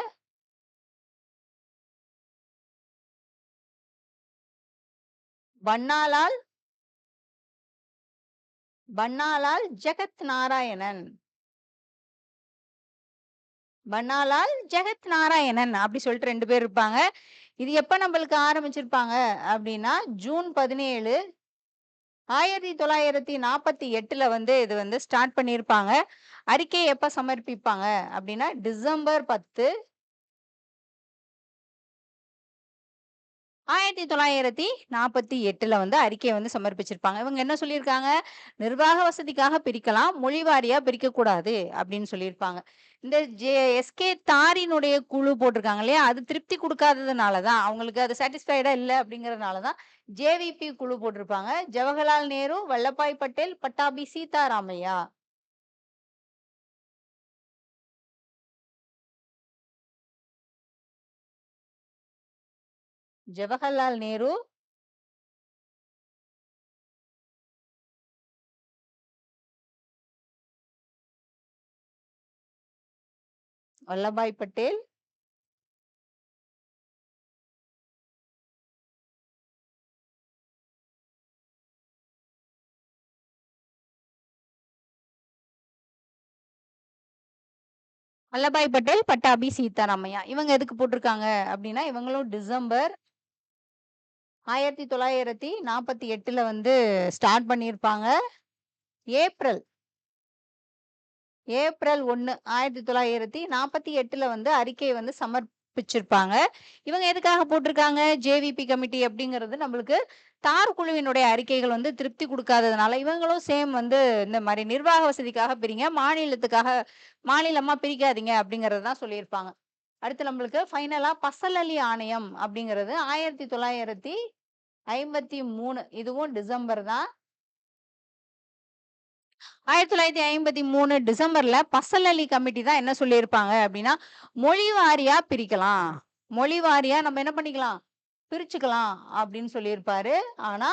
[SPEAKER 1] பன்னாலால் பன்னாலால் ஜெகத் நாராயணன். பன்னாலால் ஜெகத் நாராயணன் அப்படி சொல்லிட்டு 2 பேர் இருப்பாங்க. இது எப்ப நம்மளுக்கு ஆரம்பிச்சிருப்பாங்க அப்படின்னா, ஜூன் 17 1948ல வந்து இது வந்து ஸ்டார்ட் பண்ணியிருப்பாங்க. அறிக்கை எப்ப சமர்ப்பிப்பாங்க அப்படின்னா, டிசம்பர் 10 1948ல வந்து அறிக்கைய வந்து சமர்ப்பிச்சிருப்பாங்க. இவங்க என்ன சொல்லியிருக்காங்க? நிர்வாக வசதிக்காக பிரிக்கலாம். மொழி வாரியா பிரிக்கக்கூடாது அப்படின்னு சொல்லியிருப்பாங்க. இந்த எஸ்கே தாரினுடைய குழு போட்டிருக்காங்க இல்லையா? அது திருப்தி குடுக்காததுனால தான், அவங்களுக்கு அது சாட்டிஸ்ஃபைடா இல்ல அப்படிங்கிறதுனால தான் ஜேவிபி குழு போட்டிருப்பாங்க. ஜவஹர்லால் நேரு, வல்லபாய் பட்டேல், பட்டாபி சீதாராமையா. ஜவஹர்லால் நேரு, வல்லபாய் பட்டேல், வல்லபாய் பட்டேல், பட்டாபி சீதாராமையா. இவங்க எதுக்கு போட்டிருக்காங்க அப்படின்னா, இவங்களும் டிசம்பர் 1948ல வந்து ஸ்டார்ட் பண்ணியிருப்பாங்க. ஏப்ரல் ஏப்ரல் 1 1948ல வந்து அறிக்கை வந்து சமர்ப்பிச்சிருப்பாங்க. இவங்க எதுக்காக போட்டிருக்காங்க? ஜேவிபி கமிட்டி அப்படிங்கிறது நம்மளுக்கு தார் குழுவினுடைய அறிக்கைகள் வந்து திருப்தி குடுக்காததுனால, இவங்களும் சேம் வந்து இந்த மாரி நிர்வாக வசதிக்காக பிரிங்க. மாநிலத்துக்காக மாநிலமா பிரிக்காதீங்க அப்படிங்கிறது தான் சொல்லியிருப்பாங்க. அடுத்து நம்மளுக்கு ஃபைனலா பசல் அலி ஆணையம் அப்படிங்கிறது 1953 இதுவும் டிசம்பர் தான். 1953 டிசம்பர்ல பசல் அலி கமிட்டி தான் என்ன சொல்லியிருப்பாங்க அப்படின்னா, மொழி வாரியா பிரிக்கலாம். மொழி வாரியா நம்ம என்ன பண்ணிக்கலாம்? பிரிச்சுக்கலாம் அப்படின்னு சொல்லியிருப்பாரு. ஆனா,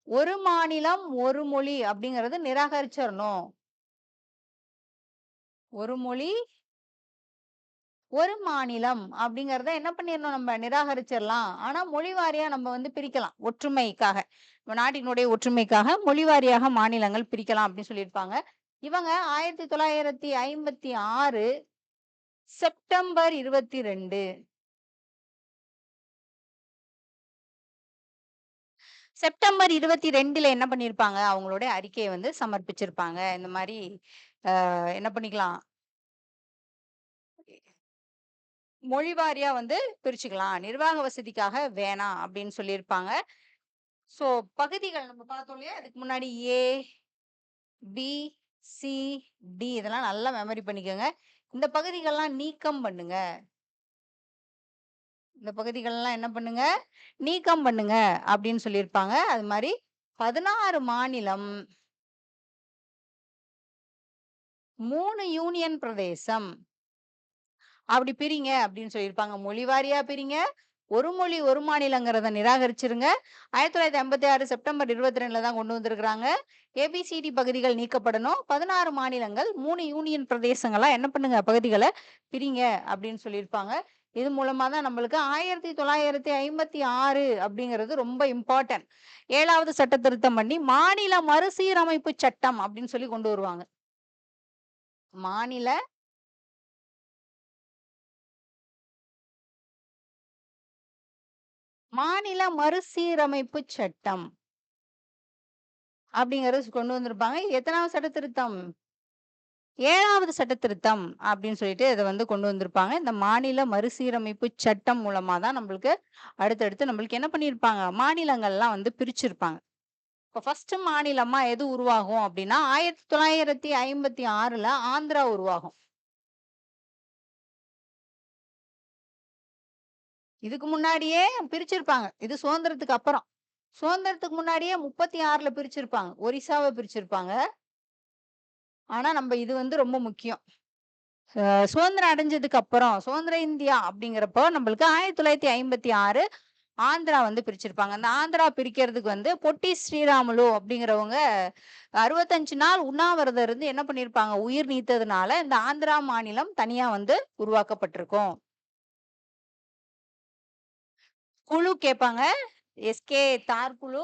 [SPEAKER 1] ஒரு மாநிலம், ஒரு மொழி அப்படிங்கிறது நிராகரிச்சிரணும். ஒரு மொழி, ஒரு மாநிலம் அப்படிங்கிறத என்ன பண்ணிரணும் நம்ம நிராகரிச்சிரலாம். ஆனா, மொழி வாரியா நம்ம வந்து பிரிக்கலாம். ஒற்றுமைக்காக. நம்ம நாட்டினுடைய ஒற்றுமைக்காக மொழி வாரியாக மாநிலங்கள் பிரிக்கலாம் அப்படின்னு சொல்லியிருப்பாங்க. இவங்க 1956 செப்டம்பர் 22 செப்டம்பர் 22ல என்ன பண்ணியிருப்பாங்க, அவங்களுடைய அறிக்கைய வந்து சமர்ப்பிச்சிருப்பாங்க. இந்த மாரி என்ன பண்ணிக்கலாம், மொழி வாரியா வந்து பிரிச்சுக்கலாம். நிர்வாக வசதிக்காக வேணாம் அப்படின்னு சொல்லியிருப்பாங்க. ஸோ பகுதிகள் நம்ம பார்த்தோம் இல்லையா? அதுக்கு முன்னாடி ஏ, பி, சி, டி இதெல்லாம் நல்லா மெமரி பண்ணிக்கோங்க. இந்த பகுதிகள்லாம் நீக்கம் பண்ணுங்க. இந்த பகுதிகள்லாம் என்ன பண்ணுங்க? நீக்கம் பண்ணுங்க அப்படின்னு சொல்லியிருப்பாங்க. அது மாரி 16 மாநிலம், 3 யூனியன் பிரதேசம் அப்படி பிரிங்க அப்படின்னு சொல்லியிருப்பாங்க. மொழி வாரியா பிரிங்க, ஒரு மொழி, ஒரு மாநிலங்கிறத நிராகரிச்சிருங்க. 1956 செப்டம்பர் 22ல தான் கொண்டு வந்திருக்கிறாங்க. ஏபிசிடி பகுதிகள் நீக்கப்படணும். 16 மாநிலங்கள், 3 யூனியன் பிரதேசங்களா என்ன பண்ணுங்க பகுதிகள பிரிங்க அப்படின்னு சொல்லியிருப்பாங்க. இது மூலமா தான் நம்மளுக்கு 1956 அப்படிங்கிறது ரொம்ப இம்பார்ட்டன்ட். 7வது சட்ட திருத்தம் பண்ணி மாநில மறுசீரமைப்பு சட்டம் அப்படின்னு சொல்லி கொண்டு வருவாங்க. மாநில மாநில மறுசீரமைப்பு சட்டம் அப்படிங்கிறது கொண்டு வந்திருப்பாங்க. இது எத்தனாவது சட்ட திருத்தம்? 7வது சட்ட திருத்தம் அப்படின்னு சொல்லிட்டு இத வந்து கொண்டு வந்திருப்பாங்க. இந்த மாநில மறுசீரமைப்பு சட்டம் மூலமா தான் நம்மளுக்கு அடுத்தடுத்து நம்மளுக்கு என்ன பண்ணியிருப்பாங்க, மாநிலங்கள்லாம் வந்து பிரிச்சிருப்பாங்க. இப்ப ஃபர்ஸ்ட் மாநிலமா எது உருவாகும் அப்படின்னா, 1956ல ஆந்திரா உருவாகும். இதுக்கு முன்னாடியே பிரிச்சிருப்பாங்க. இது சுதந்திரத்துக்கு அப்புறம். சுதந்திரத்துக்கு முன்னாடியே 36ல பிரிச்சிருப்பாங்க. ஒரிஸ்சாவ பிரிச்சிருப்பாங்க. ஆனா நம்ம இது வந்து ரொம்ப முக்கியம். சுதந்திரம் அடைஞ்சதுக்கு அப்புறம், சுதந்திர இந்தியா அப்படிங்கிறப்போ நம்மளுக்கு 1956 ஆந்திரா வந்து பிரிச்சிருப்பாங்க. அந்த ஆந்திரா பிரிக்கிறதுக்கு வந்து பொட்டி ஸ்ரீராமுலு அப்படிங்கிறவங்க 65 நாள் உண்ணாவிரதம் இருந்து என்ன பண்ணியிருப்பாங்க, உயிர் நீத்ததுனால இந்த ஆந்திரா மாநிலம் தனியா வந்து உருவாக்கப்பட்டிருக்கும். குழு கேட்பாங்க. எஸ்கே தார் குழு,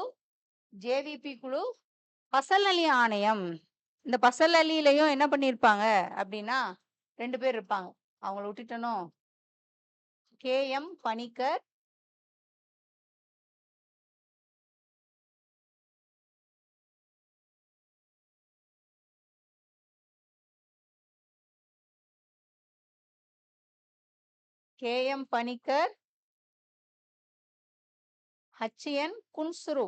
[SPEAKER 1] ஜேவிபி குழு, பசல் அலி ஆணையம். இந்த பசல் அலிலயும் என்ன பண்ணியிருப்பாங்க அப்படின்னா, 2 பேர் இருப்பாங்க. அவங்கள விட்டுட்டனோ? கே.எம். பணிக்கர், கே.எம். பணிக்கர், ஹச்.என். குன்சுரு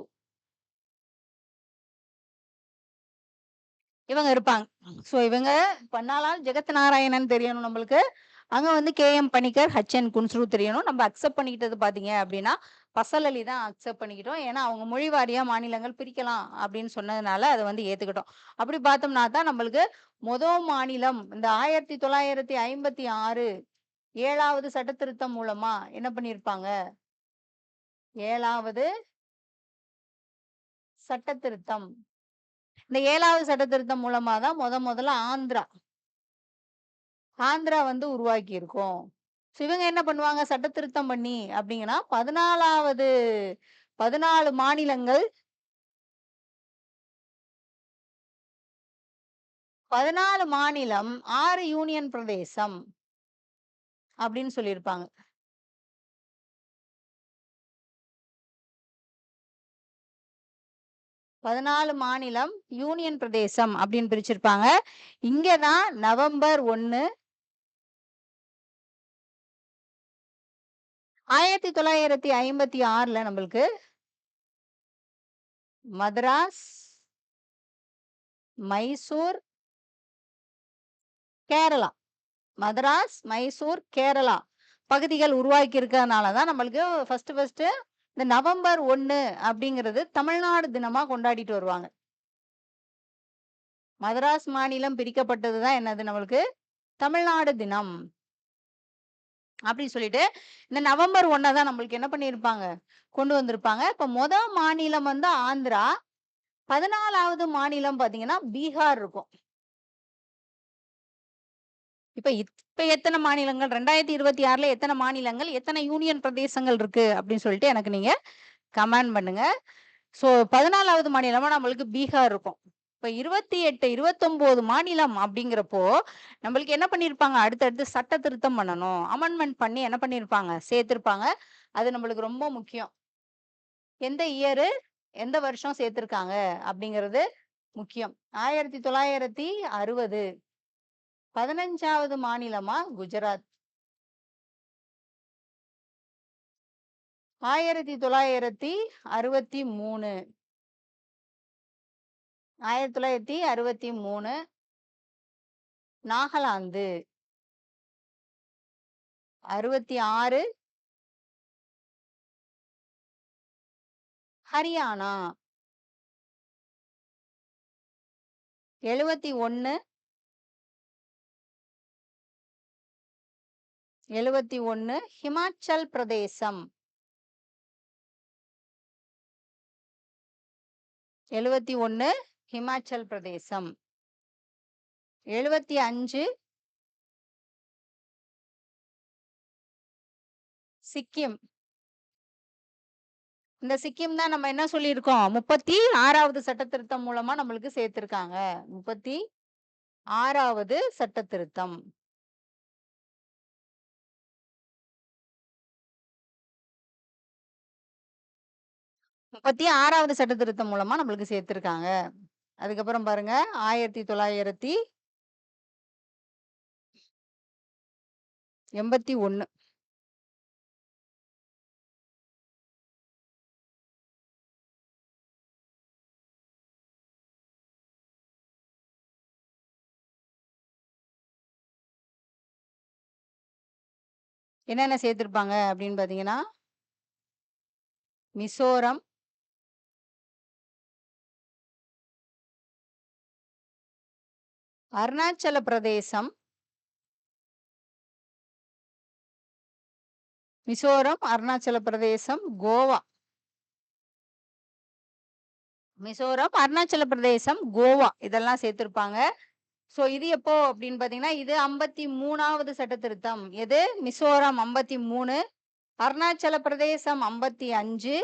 [SPEAKER 1] இவங்க இருப்பாங்க. ஸோ இவங்க பண்ணாலால் ஜெகத் நாராயணன் தெரியணும் நம்மளுக்கு. அங்க வந்து கே.எம். பணிக்கர், ஹச்.என். குன்ஸ்ரு தெரியணும். நம்ம அக்செப்ட் பண்ணிக்கிட்டது பார்த்தீங்க அப்படின்னா, பசல் அலி தான் அக்செப்ட் பண்ணிக்கிட்டோம். ஏன்னா, அவங்க மொழி வாரியா மாநிலங்கள் பிரிக்கலாம் அப்படின்னு சொன்னதுனால, அத வந்து ஏத்துக்கிட்டோம். அப்படி பார்த்தோம்னா தான் நம்மளுக்கு மாநிலம் இந்த 1956 7வது சட்ட திருத்தம் மூலமா என்ன பண்ணியிருப்பாங்க? 7வது சட்ட திருத்தம். இந்த 7வது சட்ட திருத்தம் மூலமா தான் முதல்ல ஆந்திரா வந்து உருவாக்கியிருக்கோம். ஸோ இவங்க என்ன பண்ணுவாங்க, சட்ட திருத்தம் பண்ணி அப்டிங்கன்னா, 14 மாநிலங்கள் 14 மாநிலம், 6 யூனியன் பிரதேசம் அப்டின்னு சொல்லியிருப்பாங்க. 14 மாநிலம், யூனியன் பிரதேசம் அப்டின்னு பிரிச்சிருப்பாங்க. இங்க தான் நவம்பர் 1 1956ல நம்மளுக்கு மதராஸ், மைசூர், கேரளா. மதராஸ், மைசூர், கேரளா பகுதிகள் உருவாக்கி இருக்கிறதுனால தான் நம்மளுக்கு ஃபர்ஸ்ட்டு இந்த நவம்பர் 1 அப்படிங்கிறது தமிழ்நாடு தினமா கொண்டாடிட்டு வருவாங்க. மதராஸ் மாநிலம் பிரிக்கப்பட்டது தான் என்னது நம்மளுக்கு தமிழ்நாடு தினம். அப்படின்னு சொல்லிட்டு இந்த நவம்பர் 1 தான் நம்மளுக்கு என்ன பண்ணியிருப்பாங்க, கொண்டு வந்திருப்பாங்க. இப்ப மாநிலம் வந்து ஆந்திரா, 14வது மாநிலம் பார்த்தீங்கன்னா பீகார் இருக்கும். இப்ப எத்தன மாநிலங்கள் 2026ல எத்தன மாநிலங்கள், எத்தன யூனியன் பிரதேசங்கள் இருக்கு அப்படின்னு சொல்லிட்டு எனக்கு நீங்க கமெண்ட் பண்ணுங்க. ஸோ 14வது மாநிலமா நம்மளுக்கு பீகார் இருக்கும். இப்ப 28, 29 மாநிலம் அப்படிங்கிறப்போ, நம்மளுக்கு என்ன பண்ணியிருப்பாங்க, அடுத்தடுத்து சட்ட திருத்தம் பண்ணணும். அமெண்ட்மென்ட் பண்ணி என்ன பண்ணியிருப்பாங்க, சேர்த்திருப்பாங்க. அது நம்மளுக்கு ரொம்ப முக்கியம். எந்த இயரு, எந்த வருஷம் சேர்த்திருக்காங்க அப்படிங்கிறது முக்கியம். 1960 15வது மாநிலமா குஜராத். 1963 1963 நாகாலாந்து. 66 ஹரியானா. 71 71 ஹிமாச்சல் பிரதேசம். 71 ஹிமாச்சல் பிரதேசம். 75 சிக்கிம். இந்த சிக்கிம் தான் நம்ம என்ன சொல்லியிருக்கோம்? 36வது சட்ட திருத்தம் மூலமா நம்மளுக்கு சேர்த்திருக்காங்க. 36வது சட்ட திருத்தம். 36வது சட்ட திருத்தம் மூலமா நம்மளுக்கு சேர்த்திருக்காங்க. அதுக்கப்புறம் பாருங்க 1981. என்னென்ன சேர்த்திருப்பாங்க அப்படின்னு பார்த்தீங்கன்னா, மிசோரம், அருணாச்சல பிரதேசம், மிசோரம், அருணாச்சல பிரதேசம், கோவா. மிசோரம், அருணாச்சல பிரதேசம், கோவா இதெல்லாம் சேர்த்திருப்பாங்க. சோ இது எப்போ அப்படின்னு பார்த்தீங்கன்னா, இது 53வது சட்ட திருத்தம். எது? மிசோரம் 53, அருணாச்சல பிரதேசம் 55,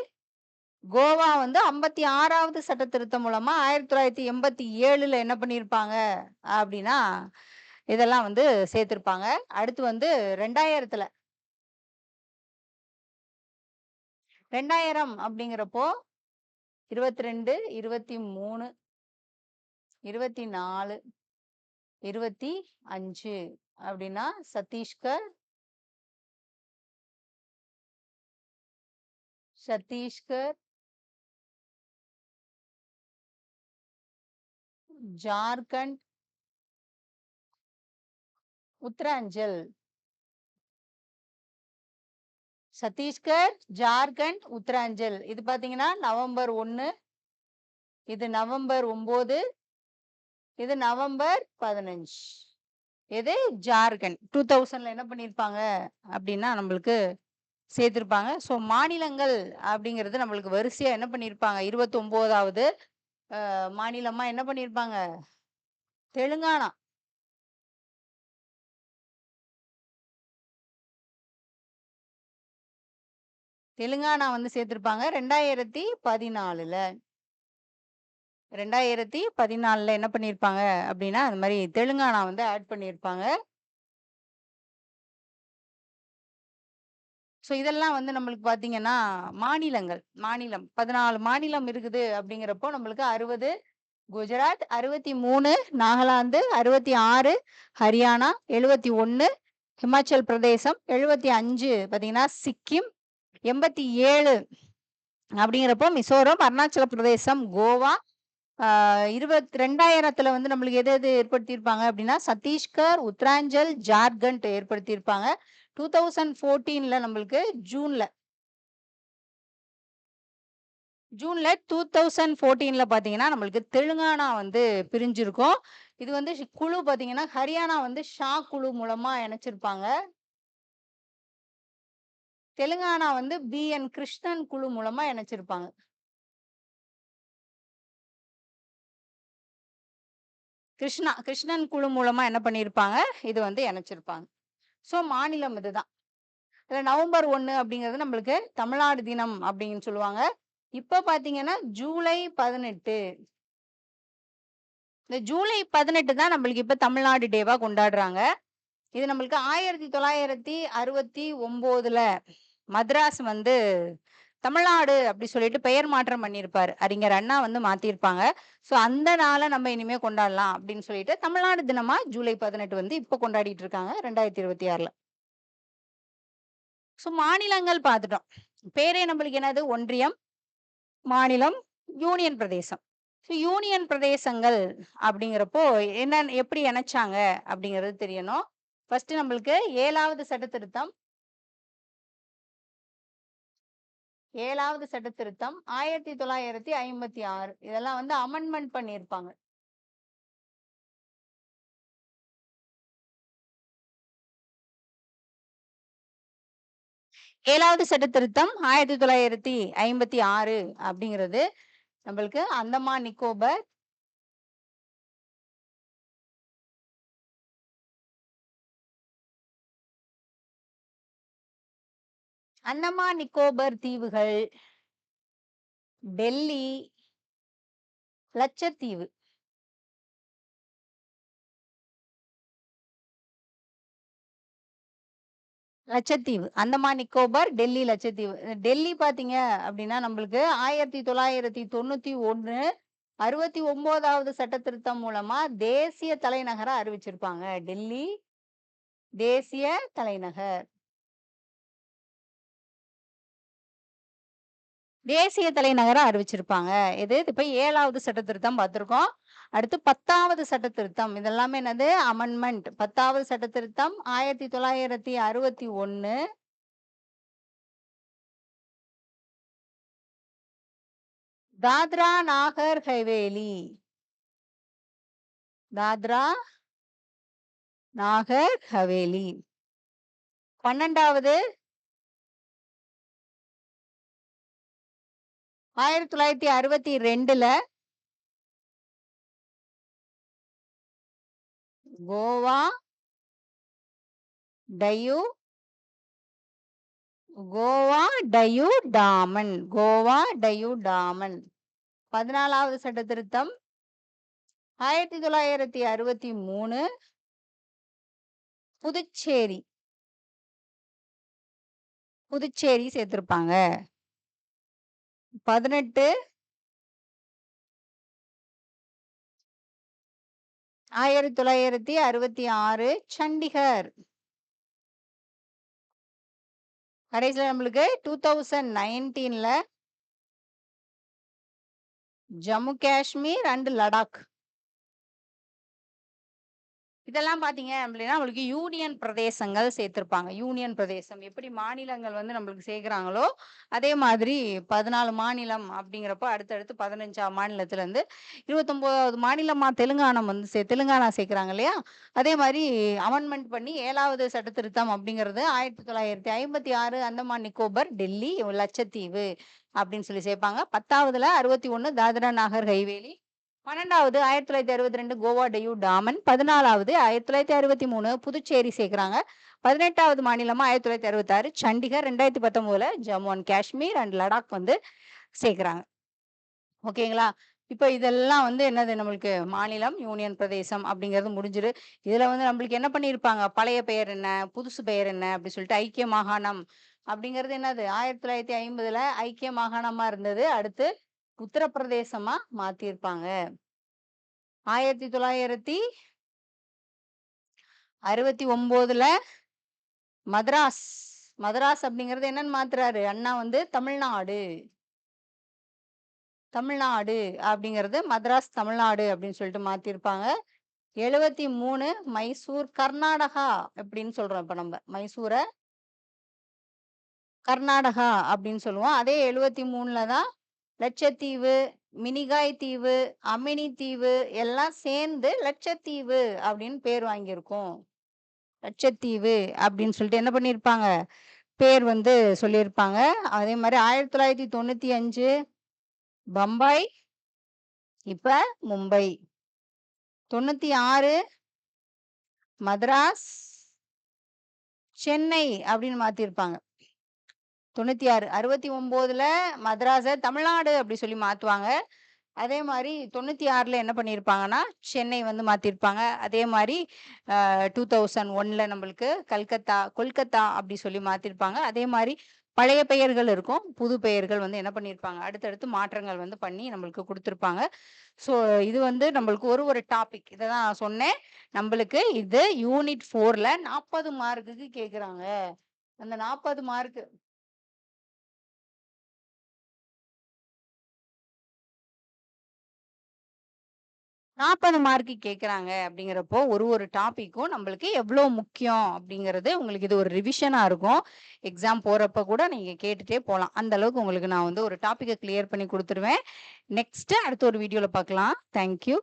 [SPEAKER 1] கோவா வந்து 56வது சட்ட திருத்தம் மூலமா 1987ல என்ன பண்ணியிருப்பாங்க அப்படின்னா, இதெல்லாம் வந்து சேர்த்திருப்பாங்க. அடுத்து வந்து 2000த்துல 2000 அப்படிங்கிறப்போ 22, 23, 24, 25 அப்படின்னா சத்தீஸ்கர், சத்தீஸ்கர், ஜார்க்கண்ட், உத்தராஞ்சல். சத்தீஸ்கர், ஜார்க்கண்ட், உத்தராஞ்சல். இது பார்த்தீங்கன்னா நவம்பர் 1, இது நவம்பர் 9, இது நவம்பர் 15. இது ஜார்க்கண்ட் 2000ல என்ன பண்ணியிருப்பாங்க அப்படின்னா நம்மளுக்கு சேர்த்திருப்பாங்க. ஸோ மாநிலங்கள் அப்படிங்கிறது நம்மளுக்கு வரிசையா என்ன பண்ணியிருப்பாங்க 29வது மாநிலமா என்ன பண்ணியிருப்பாங்க தெலுங்கானா. தெலுங்கானா வந்து சேர்த்திருப்பாங்க 2014ல. 2014ல என்ன பண்ணியிருப்பாங்க அப்படின்னா அந்த மாதிரி தெலுங்கானா வந்து ஆட் பண்ணியிருப்பாங்க. ஸோ இதெல்லாம் வந்து நம்மளுக்கு பார்த்தீங்கன்னா மாநிலங்கள். மாநிலம் 14 மாநிலம் இருக்குது அப்படிங்கிறப்போ நம்மளுக்கு 60 குஜராத், 63 நாகாலாந்து, 66 ஹரியானா, 71 ஹிமாச்சல் பிரதேசம், 75 பார்த்தீங்கன்னா சிக்கிம், 87 அப்படிங்கிறப்போ மிசோரம், அருணாச்சல பிரதேசம், கோவா. 2000த்துல வந்து நம்மளுக்கு எது எது ஏற்படுத்தியிருப்பாங்க அப்படின்னா சத்தீஸ்கர், உத்தராஞ்சல், ஜார்க்கண்ட் ஏற்படுத்தியிருப்பாங்க. 2014ல நம்மளுக்கு ஜூன்ல 2014ல பார்த்தீங்கன்னா நம்மளுக்கு தெலுங்கானா வந்து பிரிஞ்சிருக்கும். இது வந்து குழு பார்த்தீங்கன்னா ஹரியானா வந்து ஷா குழு மூலமா இணைச்சிருப்பாங்க. தெலுங்கானா வந்து பி.என். கிருஷ்ணன் குழு மூலமா இணைச்சிருப்பாங்க. கிருஷ்ணன் குழு மூலமா என்ன பண்ணியிருப்பாங்க இது வந்து இணைச்சிருப்பாங்க. ஸோ மாநிலம் இதுதான். இதுல நவம்பர் 1 அப்படிங்கிறது நம்மளுக்கு தமிழ்நாடு தினம் அப்படின்னு சொல்லுவாங்க. இப்ப பார்த்தீங்கன்னா ஜூலை 18. இந்த ஜூலை 18 தான் நம்மளுக்கு இப்ப தமிழ்நாடு டேவா கொண்டாடுறாங்க. இது நம்மளுக்கு 1969ல மദ്രാஸ் வந்து தமிழ்நாடு அப்படி சொல்லிட்டு பெயர் மாற்றம் பண்ணியிருப்பாரு. அறிஞர் அண்ணா வந்து மாத்திருப்பாங்க. ஸோ அந்த நாள நம்ம இனிமே கொண்டாடலாம் அப்படின்னு சொல்லிட்டு தமிழ்நாடு தினமா ஜூலை 18 வந்து இப்ப கொண்டாடிட்டு இருக்காங்க 2026ல. ஸோ மாநிலங்கள் பார்த்துட்டோம். பேரே நம்மளுக்கு என்னது ஒன்றியம், மாநிலம், யூனியன் பிரதேசம். ஸோ யூனியன் பிரதேசங்கள் அப்படிங்கிறப்போ என்னன்னு எப்படி இணைச்சாங்க அப்படிங்கிறது தெரியணும். ஃபர்ஸ்ட் நம்மளுக்கு 7வது சட்ட திருத்தம் 7வது சட்ட திருத்தம் 1956 இதெல்லாம் வந்து அமெண்ட்மெண்ட் பண்ணியிருப்பாங்க. 7வது சட்ட திருத்தம் 1956 அப்படிங்கிறது நம்மளுக்கு அந்தமான் நிக்கோபர், அந்தமான் நிக்கோபர் தீவுகள், டெல்லி, லட்சத்தீவு. லட்சத்தீவு, அந்தமான் நிக்கோபர், டெல்லி, லட்சத்தீவு. டெல்லி பாத்தீங்க அப்படின்னா நம்மளுக்கு 1991 69வது சட்ட திருத்தம் மூலமா தேசிய தலைநகரா அறிவிச்சிருப்பாங்க. டெல்லி தேசிய தலைநகர். தேசிய தலைநகரா அறிவிச்சிருப்பாங்க. இது இப்ப 7வது சட்ட திருத்தம் பார்த்திருக்கோம். அடுத்து 10வது சட்ட திருத்தம். இதெல்லாமே என்னது? அமெண்ட்மெண்ட். 10வது சட்ட திருத்தம் 1961. தாத்ரா நாகர் ஹவேலி. தாத்ரா நாகர் ஹவேலி. 12வது 1962ல கோவா, டயூ, கோவா, டயூ, டாமன். கோவா, டயூ, டாமன். 14வது சட்ட திருத்தம் 1963 புதுச்சேரி. புதுச்சேரி சேர்த்திருப்பாங்க. 18 1966 சண்டிகர். கடைசியில நம்மளுக்கு 2019ல ஜம்மு காஷ்மீர் அண்ட் லடாக். இதெல்லாம் பாத்தீங்க அப்படின்னா நம்மளுக்கு யூனியன் பிரதேசங்கள் சேர்த்திருப்பாங்க. யூனியன் பிரதேசம் எப்படி மாநிலங்கள் வந்து நம்மளுக்கு சேர்க்கிறாங்களோ அதே மாதிரி 14 மாநிலம் அப்படிங்கிறப்ப அடுத்தடுத்து 15ஆம் மாநிலத்துல இருந்து 29வது மாநிலமா தெலுங்கானா சேர்க்கிறாங்க இல்லையா? அதே மாதிரி அமெண்ட்மெண்ட் பண்ணி 7வது சட்ட திருத்தம் அப்படிங்கிறது 1956 அந்தமான் நிக்கோபர், டெல்லி, லட்சத்தீவு அப்படின்னு சொல்லி சேர்ப்பாங்க. 10வதுல 61 தாத்ரா நாகர் ஹவேலி. 12வது 1962 கோவா, டயூ, டாமன். 14வது 1963 புதுச்சேரி சேர்க்கிறாங்க. 18வது மாநிலமா 1966 சண்டிகர். 2019ல ஜம்மு அண்ட் காஷ்மீர் அண்ட் லடாக் வந்து சேர்க்கிறாங்க. ஓகேங்களா? இப்ப இதெல்லாம் வந்து என்னது? நம்மளுக்கு மாநிலம், யூனியன் பிரதேசம் அப்படிங்கிறது முடிஞ்சிரு. இதுல வந்து நம்மளுக்கு என்ன பண்ணியிருப்பாங்க? பழைய பெயர் என்ன, புதுசு பெயர் என்ன அப்படி சொல்லிட்டு ஐக்கிய மாகாணம் அப்படிங்கிறது என்னது? 1950ல ஐக்கிய மாகாணமா இருந்தது. அடுத்து உத்தரப்பிரதேசமா மாத்திருப்பாங்க. 1969ல மதராஸ். மதராஸ் அப்படிங்கிறது என்னன்னு மாத்துறாரு அண்ணா வந்து? தமிழ்நாடு. தமிழ்நாடு அப்படிங்கிறது மதராஸ் தமிழ்நாடு அப்படின்னு சொல்லிட்டு மாத்திருப்பாங்க. 73 மைசூர் கர்நாடகா அப்படின்னு சொல்றோம். இப்ப நம்ம மைசூர கர்நாடகா அப்படின்னு சொல்லுவோம். அதே 73ல தான் லட்சத்தீவு, மினிகாய் தீவு, அமினி தீவு எல்லாம் சேர்ந்து லட்சத்தீவு அப்படின்னு பேர் வாங்கியிருக்கும். லட்சத்தீவு அப்படின்னு சொல்லிட்டு என்ன பண்ணியிருப்பாங்க? பேர் வந்து சொல்லியிருப்பாங்க. அதே மாதிரி 1995 பம்பாய், இப்ப மும்பை. 96 மதராஸ், சென்னை அப்படின்னு மாத்திருப்பாங்க. 96 69ல மதராஸ தமிழ்நாடு அப்படி சொல்லி மாத்துவாங்க. அதே மாதிரி 96ல என்ன பண்ணியிருப்பாங்கன்னா சென்னை வந்து மாத்திருப்பாங்க. அதே மாதிரி 2001ல நம்மளுக்கு கொல்கத்தா அப்படி சொல்லி மாத்திருப்பாங்க. அதே மாதிரி பழைய பெயர்கள் இருக்கும், புது பெயர்கள் வந்து என்ன பண்ணியிருப்பாங்க அடுத்தடுத்து மாற்றங்கள் வந்து பண்ணி நம்மளுக்கு கொடுத்துருப்பாங்க. ஸோ இது வந்து நம்மளுக்கு ஒரு டாபிக் இதை தான் நான் சொன்னேன். நம்மளுக்கு இது யூனிட் 4ல 40 மார்க்குக்கு கேட்குறாங்க. அந்த 40 மார்க்கு 40 மார்க்கு கேட்குறாங்க அப்படிங்கிறப்போ ஒரு டாபிக்கும் நம்மளுக்கு எவ்வளோ முக்கியம் அப்படிங்கிறது உங்களுக்கு இது ஒரு ரிவிஷனா இருக்கும். எக்ஸாம் போறப்ப கூட நீங்க கேட்டுட்டே போகலாம். அந்த அளவுக்கு உங்களுக்கு நான் வந்து ஒரு டாபிக்கை கிளியர் பண்ணி கொடுத்துருவேன். நெக்ஸ்ட் அடுத்த ஒரு வீடியோல பார்க்கலாம். தேங்க்யூ.